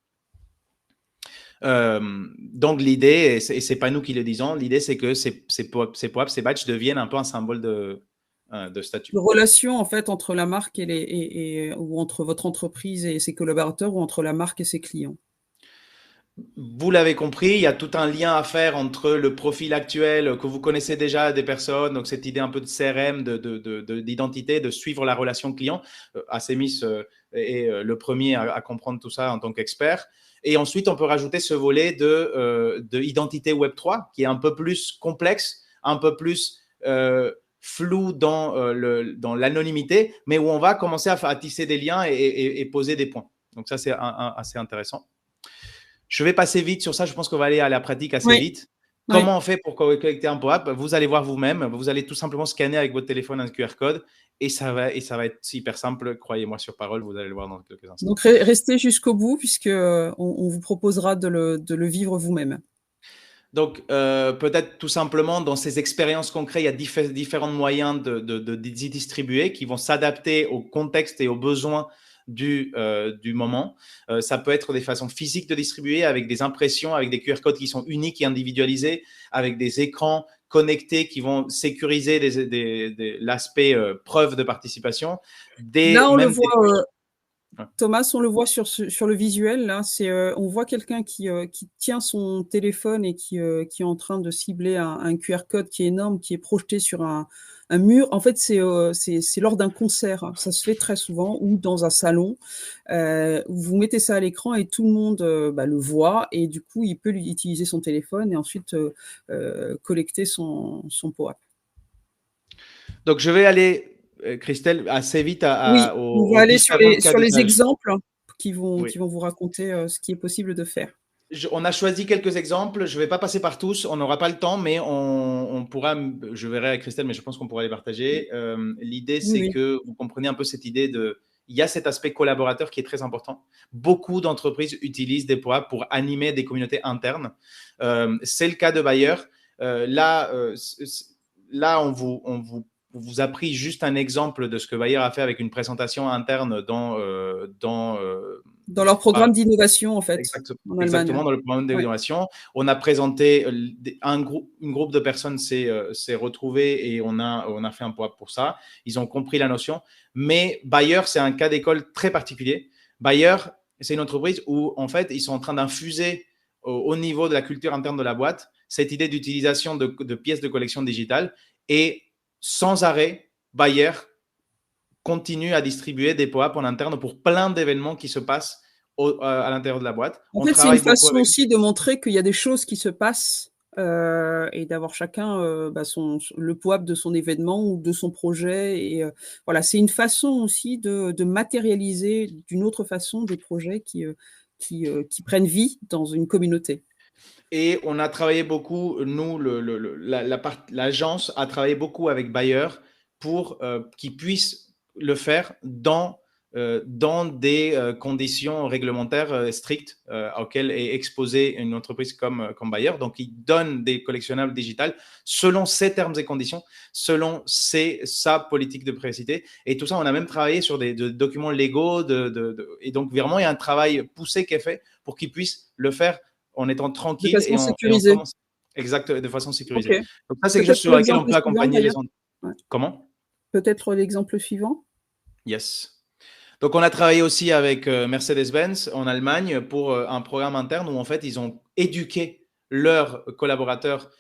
Donc, l'idée, et c'est pas nous qui le disons, l'idée, c'est que ces POAP, ces badges deviennent un peu un symbole de statut. De relation, en fait, entre la marque ou entre votre entreprise et ses collaborateurs ou entre la marque et ses clients. Vous l'avez compris, il y a tout un lien à faire entre le profil actuel que vous connaissez déjà des personnes, donc cette idée un peu de CRM, d'identité, de suivre la relation client. Acemis est le premier à comprendre tout ça en tant qu'expert. Et ensuite, on peut rajouter ce volet de identité Web3 qui est un peu plus complexe, un peu plus flou dans l'anonymité, mais où on va commencer à tisser des liens et poser des points. Donc ça, c'est assez intéressant. Je vais passer vite sur ça. Je pense qu'on va aller à la pratique assez vite. Comment on fait pour collecter un POAP? Vous allez voir vous-même. Vous allez tout simplement scanner avec votre téléphone un QR code et ça va être hyper simple. Croyez-moi sur parole, vous allez le voir dans quelques instants. Donc, restez jusqu'au bout puisque on vous proposera de le vivre vous-même. Donc, peut-être tout simplement, dans ces expériences concrètes, il y a différents moyens de distribuer qui vont s'adapter au contexte et aux besoins du moment. Ça peut être des façons physiques de distribuer avec des impressions, avec des QR codes qui sont uniques et individualisés, avec des écrans connectés qui vont sécuriser l'aspect preuve de participation. Là, on le voit, Thomas, on le voit sur le visuel. Là, on voit quelqu'un qui tient son téléphone et qui est en train de cibler un QR code qui est énorme, qui est projeté sur un mur. En fait, c'est lors d'un concert. Ça se fait très souvent ou dans un salon. Vous mettez ça à l'écran et tout le monde le voit et du coup, il peut utiliser son téléphone et ensuite collecter son POAP. Donc, je vais aller, Christelle, assez vite on va aller sur les exemples qui vont vous raconter ce qui est possible de faire. On a choisi quelques exemples. Je ne vais pas passer par tous. On n'aura pas le temps, mais on pourra. Je verrai avec Christelle, mais je pense qu'on pourra les partager. L'idée, Oui, c'est oui. que vous compreniez un peu cette idée de. Il y a cet aspect collaborateur qui est très important. Beaucoup d'entreprises utilisent des POAP pour animer des communautés internes. C'est le cas de Bayer. Là, on vous a pris juste un exemple de ce que Bayer a fait avec une présentation interne Dans leur programme d'innovation, en fait, en Allemagne. exactement, dans le programme Ouais. d'innovation. On a présenté une groupe de personnes s'est retrouvé et on a fait un POAP pour ça. Ils ont compris la notion. Mais Bayer, c'est un cas d'école très particulier. Bayer, c'est une entreprise où, en fait, ils sont en train d'infuser au niveau de la culture interne de la boîte cette idée d'utilisation de pièces de collection digitales. Et sans arrêt, Bayer continue à distribuer des POAP en interne pour plein d'événements qui se passent à l'intérieur de la boîte. En fait, c'est une façon aussi de montrer qu'il y a des choses qui se passent et d'avoir chacun le POAP de son événement ou de son projet. Et voilà, c'est une façon aussi de matérialiser d'une autre façon des projets qui prennent vie dans une communauté. Et on a travaillé beaucoup, nous, l'agence a travaillé beaucoup avec Bayer pour qu'ils puissent le faire dans des conditions réglementaires strictes auxquelles est exposée une entreprise comme Bayer. Donc, ils donnent des collectionnables digitales selon ses termes et conditions, selon sa politique de privacité. Et tout ça, on a même travaillé sur des documents légaux. Et donc, vraiment, il y a un travail poussé qui est fait pour qu'ils puissent le faire en étant De tranquille façon et on sécurisée. commence de façon sécurisée. OK. Donc ça, c'est quelque chose Peut-être sur lequel on l'exemple peut suivant accompagner les d'ailleurs. gens. Ouais. Comment? Peut-être l'exemple suivant. Yes. Donc on a travaillé aussi avec Mercedes-Benz en Allemagne pour un programme interne où en fait ils ont éduqué leurs collaborateurs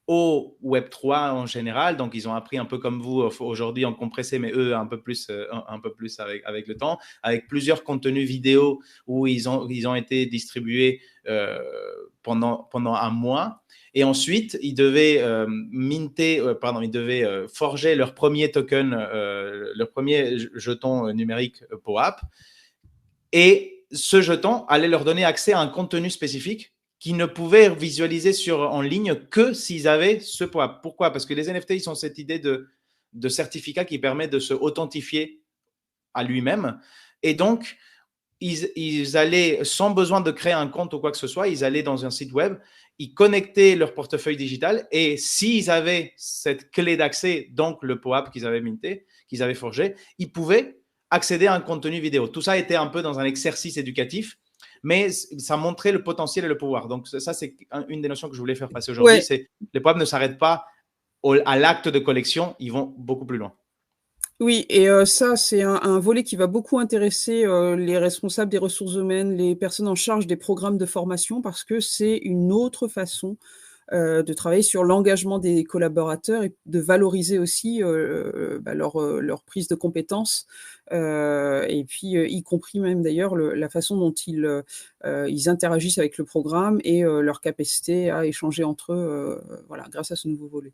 au Web3 en général. Donc, ils ont appris un peu comme vous aujourd'hui en compressé, mais eux un peu plus avec le temps, avec plusieurs contenus vidéo où ils ont été distribués pendant un mois. Et ensuite, ils devaient ils devaient forger leur premier token, leur premier jeton numérique POAP. Et ce jeton allait leur donner accès à un contenu spécifique qu'ils ne pouvaient visualiser en ligne que s'ils avaient ce POAP. Pourquoi? Parce que les NFT, ils ont cette idée de certificat qui permet de se authentifier à lui-même. Et donc, ils allaient, sans besoin de créer un compte ou quoi que ce soit, ils allaient dans un site web, ils connectaient leur portefeuille digital et s'ils avaient cette clé d'accès, donc le POAP qu'ils avaient minté, qu'ils avaient forgé, ils pouvaient accéder à un contenu vidéo. Tout ça était un peu dans un exercice éducatif, mais ça montrait le potentiel et le pouvoir. Donc ça, c'est une des notions que je voulais faire passer aujourd'hui, c'est les POAP ne s'arrêtent pas à l'acte de collection, ils vont beaucoup plus loin. Oui, et ça, c'est un volet qui va beaucoup intéresser les responsables des ressources humaines, les personnes en charge des programmes de formation, parce que c'est une autre façon de travailler sur l'engagement des collaborateurs et de valoriser aussi leur prise de compétences et puis y compris même d'ailleurs la façon dont ils interagissent avec le programme et leur capacité à échanger entre eux voilà, grâce à ce nouveau volet.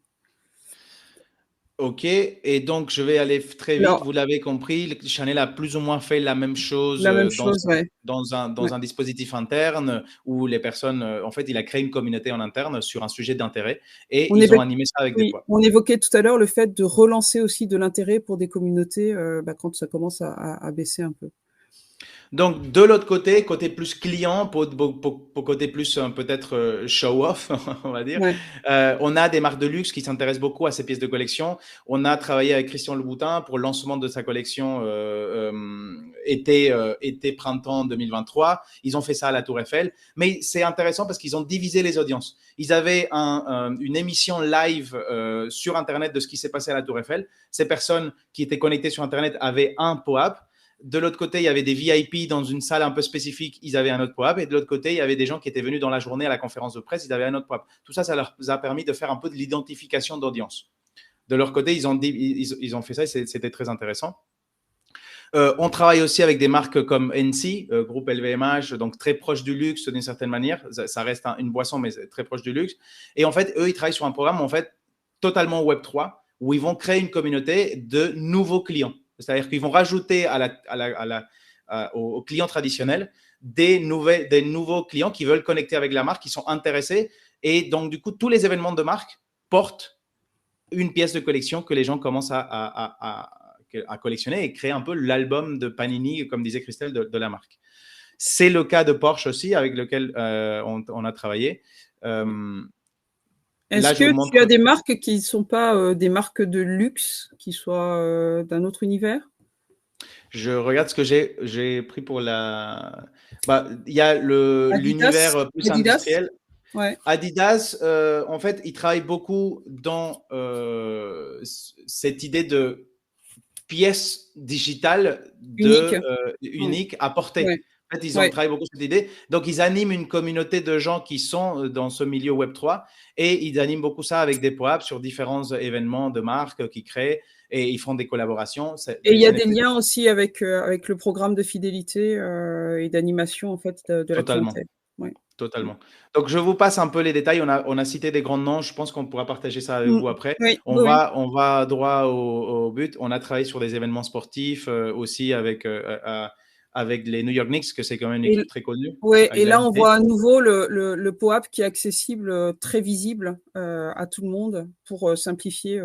Ok, et donc je vais aller très vite. Alors, Vous l'avez compris, Chanel a plus ou moins fait la même chose la même chose, ouais. dans un dispositif interne où les personnes, en fait, il a créé une communauté en interne sur un sujet d'intérêt et ils ont animé ça avec des poids. On évoquait tout à l'heure le fait de relancer aussi de l'intérêt pour des communautés quand ça commence à baisser un peu. Donc, de l'autre côté plus client, pour côté plus peut-être show-off, on va dire, Ouais. on a des marques de luxe qui s'intéressent beaucoup à ces pièces de collection. On a travaillé avec Christian Louboutin pour le lancement de sa collection été-printemps 2023. Ils ont fait ça à la Tour Eiffel. Mais c'est intéressant parce qu'ils ont divisé les audiences. Ils avaient une émission live sur Internet de ce qui s'est passé à la Tour Eiffel. Ces personnes qui étaient connectées sur Internet avaient un POAP. De l'autre côté, il y avait des VIP dans une salle un peu spécifique, ils avaient un autre POAP. Et de l'autre côté, il y avait des gens qui étaient venus dans la journée à la conférence de presse, ils avaient un autre POAP. Tout ça, ça leur a permis de faire un peu de l'identification d'audience. De leur côté, ils ont fait ça et c'était très intéressant. On travaille aussi avec des marques comme NC, groupe LVMH, donc très proche du luxe d'une certaine manière. Ça reste une boisson, mais très proche du luxe. Et en fait, eux, ils travaillent sur un programme en fait totalement Web3 où ils vont créer une communauté de nouveaux clients. C'est-à-dire qu'ils vont rajouter aux clients traditionnels des nouveaux clients qui veulent connecter avec la marque, qui sont intéressés. Et donc, du coup, tous les événements de marque portent une pièce de collection que les gens commencent à collectionner et créer un peu l'album de Panini, comme disait Christelle, de la marque. C'est le cas de Porsche aussi, avec lequel on a travaillé. Est-ce que tu as des marques qui ne sont pas des marques de luxe, qui soient d'un autre univers? Je regarde ce que j'ai pris pour la... il y a l'univers plus Adidas. industriel. Ouais. Adidas, en fait, il travaille beaucoup dans cette idée de pièce digitale unique à porter. Ouais. En fait, ils ont travaillé beaucoup cette idée. Donc, ils animent une communauté de gens qui sont dans ce milieu Web3 et ils animent beaucoup ça avec des pop-ups sur différents événements de marques qu'ils créent et ils font des collaborations. Et il y a des liens aussi avec le programme de fidélité et d'animation en fait, de la clientèle. Ouais. Totalement. Donc, je vous passe un peu les détails. On a cité des grands noms. Je pense qu'on pourra partager ça avec vous après. On va droit au but. On a travaillé sur des événements sportifs aussi avec les New York Knicks, que c'est quand même une équipe très connue. Oui, et là, on voit à nouveau le POAP qui est accessible, très visible à tout le monde pour simplifier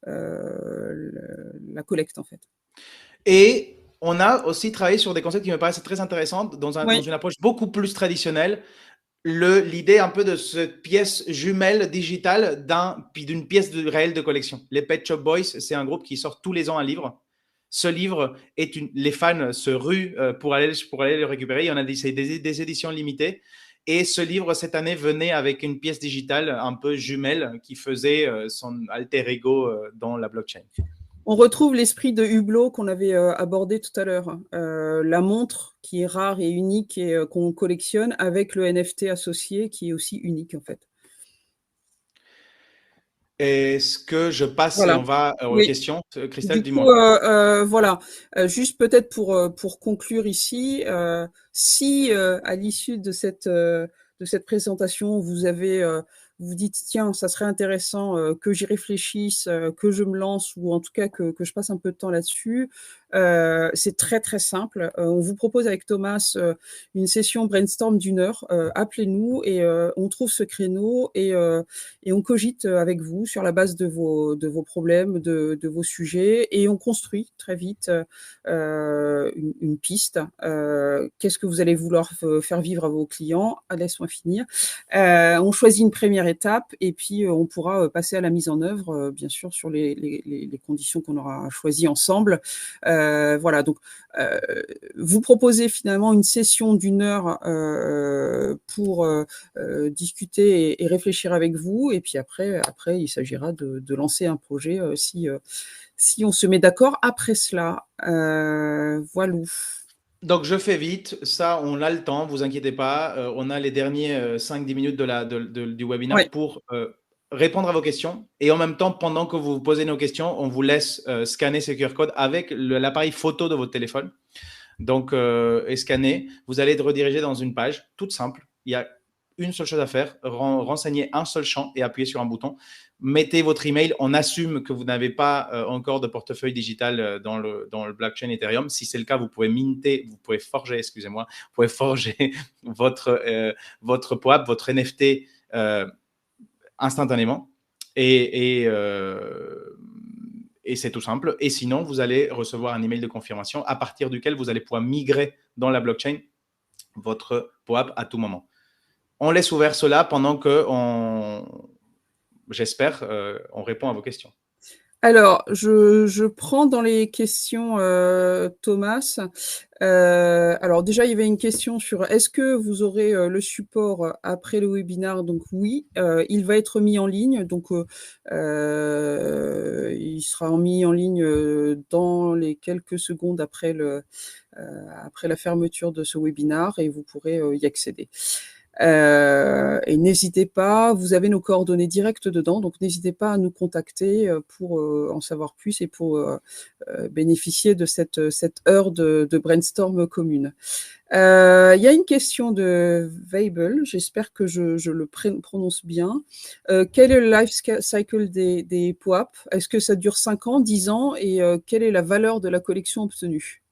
la collecte, en fait. Et on a aussi travaillé sur des concepts qui me paraissent très intéressants dans une approche beaucoup plus traditionnelle. L'idée un peu de cette pièce jumelle digitale d'une pièce réelle de collection. Les Pet Shop Boys, c'est un groupe qui sort tous les ans un livre. Ce livre, les fans se ruent pour aller le récupérer. Il y en a des éditions limitées. Et ce livre, cette année, venait avec une pièce digitale un peu jumelle qui faisait son alter ego dans la blockchain. On retrouve l'esprit de Hublot qu'on avait abordé tout à l'heure. La montre qui est rare et unique et qu'on collectionne avec le NFT associé qui est aussi unique en fait. Est-ce que je passe et on va aux questions? Christelle, dis-moi. Voilà. Juste peut-être pour conclure ici, si à l'issue de cette présentation, vous dites, tiens, ça serait intéressant que j'y réfléchisse, que je me lance ou en tout cas que je passe un peu de temps là-dessus. C'est très, très simple. On vous propose avec Thomas une session brainstorm d'1 heure. Appelez-nous et on trouve ce créneau et on cogite avec vous sur la base de vos problèmes, de vos sujets et on construit très vite une piste. Qu'est-ce que vous allez vouloir faire vivre à vos clients? Laisse-moi finir. On choisit une première étape et puis on pourra passer à la mise en œuvre, bien sûr, sur les conditions qu'on aura choisies ensemble. Voilà, donc vous proposez finalement une session d'1 heure pour discuter et réfléchir avec vous, et puis après il s'agira de lancer un projet si on se met d'accord après cela. Voilà. Donc, je fais vite. Ça, on a le temps, vous inquiétez pas. On a les derniers 5-10 minutes du webinaire pour répondre à vos questions. Et en même temps, pendant que vous posez nos questions, on vous laisse scanner ce QR code avec l'appareil photo de votre téléphone. Donc, et scanner, vous allez être redirigé dans une page toute simple. Il y a une seule chose à faire, renseigner un seul champ et appuyer sur un bouton. Mettez votre email. On assume que vous n'avez pas encore de portefeuille digital dans le blockchain Ethereum. Si c'est le cas, vous pouvez forger votre POAP, votre NFT instantanément. Et c'est tout simple. Et sinon, vous allez recevoir un email de confirmation à partir duquel vous allez pouvoir migrer dans la blockchain votre POAP à tout moment. On laisse ouvert cela pendant que j'espère, on répond à vos questions. Alors, je prends dans les questions Thomas. Alors déjà, il y avait une question sur est-ce que vous aurez le support après le webinaire? Donc oui, il va être mis en ligne. Donc il sera mis en ligne dans les quelques secondes après la fermeture de ce webinaire et vous pourrez y accéder. Et n'hésitez pas, vous avez nos coordonnées directes dedans, donc n'hésitez pas à nous contacter pour en savoir plus et pour bénéficier de cette heure de brainstorm commune. Il y a une question de Weibel, j'espère que je le prononce bien. Quel est le life cycle des POAP? Est-ce que ça dure 5 ans, 10 ans? Et quelle est la valeur de la collection obtenue?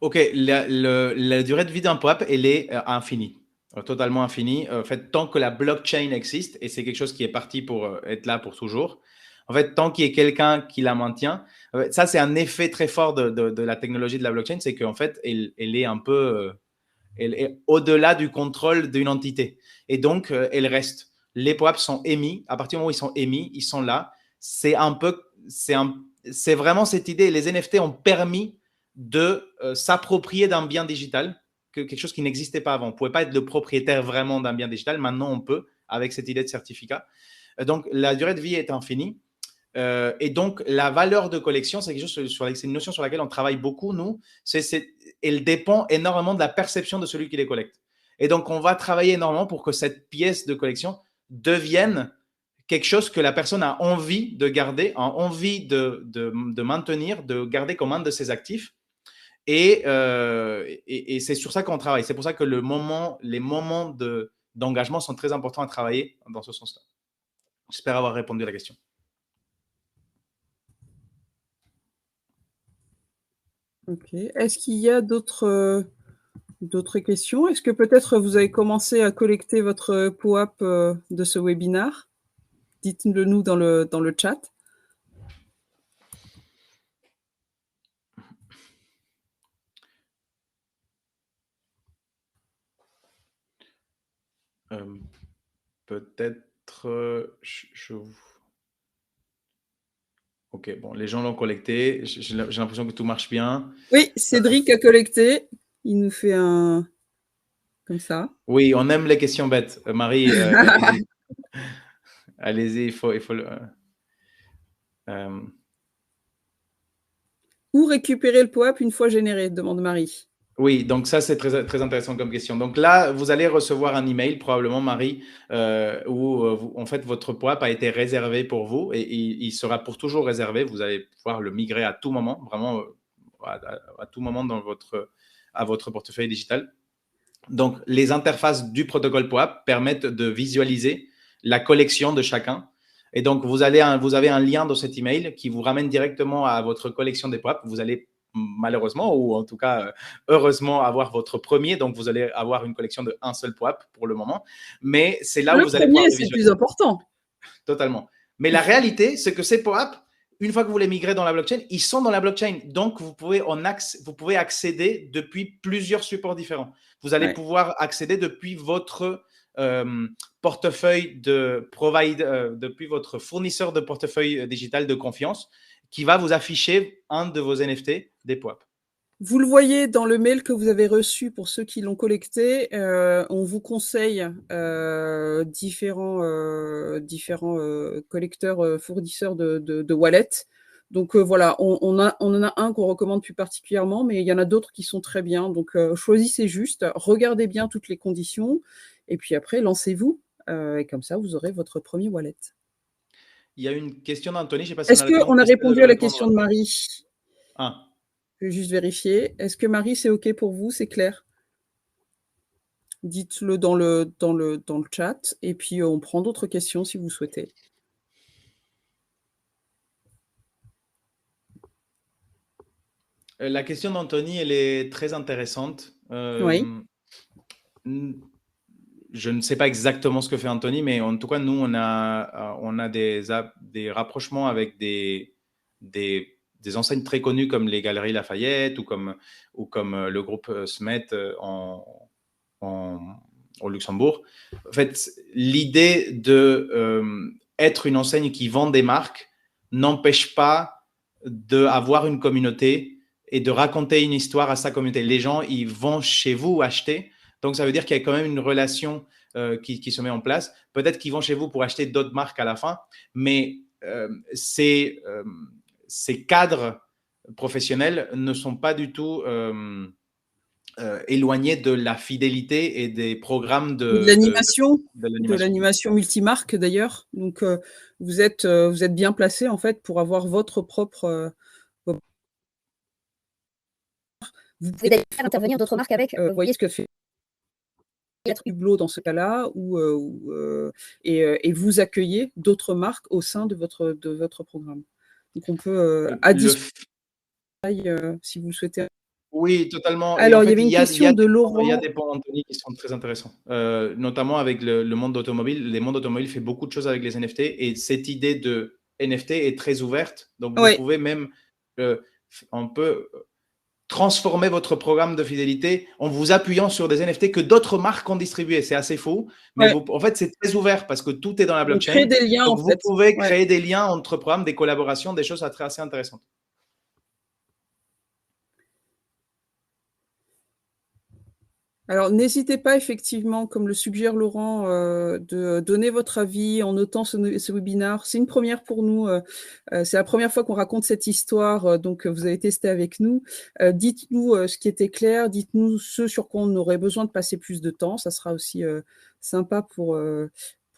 Ok, la durée de vie d'un POAP, elle est infinie, totalement infinie. En fait, tant que la blockchain existe, et c'est quelque chose qui est parti pour être là pour toujours, en fait, tant qu'il y a quelqu'un qui la maintient, ça c'est un effet très fort de la technologie de la blockchain, c'est qu'en fait, elle est un peu, elle est au-delà du contrôle d'une entité. Et donc, elle reste. Les POAP sont émis, à partir du moment où ils sont émis, ils sont là. C'est un peu, c'est vraiment cette idée. Les NFT ont permis de s'approprier d'un bien digital, quelque chose qui n'existait pas avant. On ne pouvait pas être le propriétaire vraiment d'un bien digital. Maintenant, on peut, avec cette idée de certificat. Donc, la durée de vie est infinie. Et donc, la valeur de collection, c'est quelque chose c'est une notion sur laquelle on travaille beaucoup, nous. Elle dépend énormément de la perception de celui qui les collecte. Et donc, on va travailler énormément pour que cette pièce de collection devienne quelque chose que la personne a envie de garder, a envie de maintenir, de garder comme un de ses actifs. Et c'est sur ça qu'on travaille. C'est pour ça que les moments d'engagement sont très importants à travailler dans ce sens-là. J'espère avoir répondu à la question. Ok. Est-ce qu'il y a d'autres questions? Est-ce que peut-être vous avez commencé à collecter votre POAP de ce webinaire? Dites-le nous dans le chat. Peut-être, ok, bon, les gens l'ont collecté. J'ai l'impression que tout marche bien. Oui, Cédric a collecté. Il nous fait un comme ça. Oui, on aime les questions bêtes. Marie, allez-y. Allez-y, il faut le. Où récupérer le POAP une fois généré, demande Marie. Oui, donc ça, c'est très, très intéressant comme question. Donc là, vous allez recevoir un email, probablement, Marie, où en fait, votre POAP a été réservé pour vous et il sera pour toujours réservé. Vous allez pouvoir le migrer à tout moment, vraiment à tout moment à votre portefeuille digital. Donc, les interfaces du protocole POAP permettent de visualiser la collection de chacun. Et donc, vous avez un lien dans cet email qui vous ramène directement à votre collection des POAP. Vous allez malheureusement, ou en tout cas heureusement, avoir votre premier. Donc, vous allez avoir une collection de un seul POAP pour le moment. Mais c'est là où Le vous allez pouvoir premier, le c'est le visualiser. plus important. Totalement. Mais la réalité, c'est que ces POAP, une fois que vous les migrez dans la blockchain, ils sont dans la blockchain. Donc, vous pouvez accéder depuis plusieurs supports différents. Vous allez pouvoir accéder depuis votre portefeuille depuis votre fournisseur de portefeuille digital de confiance qui va vous afficher un de vos NFT des POAP. Vous le voyez dans le mail que vous avez reçu pour ceux qui l'ont collecté. On vous conseille différents collecteurs, fournisseurs de wallets. Donc voilà, on en a un qu'on recommande plus particulièrement, mais il y en a d'autres qui sont très bien. Donc choisissez juste, regardez bien toutes les conditions, et puis après, lancez-vous. Et comme ça, vous aurez votre premier wallet. Il y a une question d'Anthony, je ne sais pas si on Est-ce a le temps qu'on a de répondu lui à la question répondre. de Marie? Ah. Je vais juste vérifier. Est-ce que Marie, c'est OK pour vous? C'est clair? Dites-le dans le chat et puis on prend d'autres questions si vous souhaitez. La question d'Anthony, elle est très intéressante. Oui. Je ne sais pas exactement ce que fait Anthony, mais en tout cas, nous, on a des rapprochements avec des enseignes très connues comme les Galeries Lafayette ou comme le groupe Smet au Luxembourg. En fait, l'idée de être une enseigne qui vend des marques n'empêche pas d'avoir une communauté et de raconter une histoire à sa communauté. Les gens, ils vont chez vous acheter. Donc, ça veut dire qu'il y a quand même une relation qui se met en place. Peut-être qu'ils vont chez vous pour acheter d'autres marques à la fin, mais ces cadres professionnels ne sont pas du tout éloignés de la fidélité et des programmes de l'animation multimarque d'ailleurs. Donc, vous êtes bien placé en fait pour avoir votre propre. Vous pouvez d'ailleurs faire intervenir d'autres marques avec. Vous voyez ce que fait Hublot dans ce cas-là, et vous accueillez d'autres marques au sein de votre programme. Donc, on peut additionner si vous le souhaitez. Oui, totalement. Et en Alors, il y fait, avait une question de il y a Laurent. des points, Anthony, qui sont très intéressants, notamment avec le monde automobile. Le monde automobile fait beaucoup de choses avec les NFT et cette idée de NFT est très ouverte. Donc, vous Ouais, pouvez même, on peut transformer votre programme de fidélité en vous appuyant sur des NFT que d'autres marques ont distribués. C'est assez fou, mais ouais. en fait, c'est très ouvert parce que tout est dans la On crée blockchain. des liens, en Donc, vous fait. pouvez Ouais. créer des liens entre programmes, des collaborations, des choses assez intéressantes. Alors, n'hésitez pas, effectivement, comme le suggère Laurent, de donner votre avis en notant ce webinaire. C'est une première pour nous. C'est la première fois qu'on raconte cette histoire, donc vous avez testé avec nous. Dites-nous ce qui était clair, dites-nous ce sur quoi on aurait besoin de passer plus de temps. Ça sera aussi sympa pour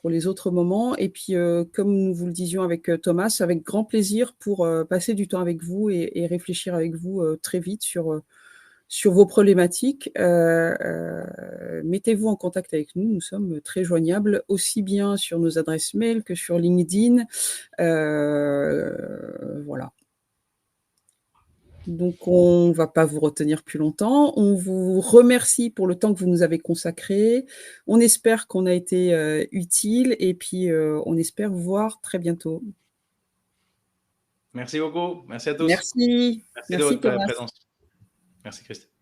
les autres moments. Et puis, comme nous vous le disions avec Thomas, avec grand plaisir pour passer du temps avec vous et réfléchir avec vous très vite sur vos problématiques. Mettez-vous en contact avec nous. Nous sommes très joignables, aussi bien sur nos adresses mail que sur LinkedIn. Voilà. Donc, on ne va pas vous retenir plus longtemps. On vous remercie pour le temps que vous nous avez consacré. On espère qu'on a été utile et puis on espère vous voir très bientôt. Merci beaucoup. Merci à tous. Merci. Merci de Merci votre Thomas. présence. Merci, Christine.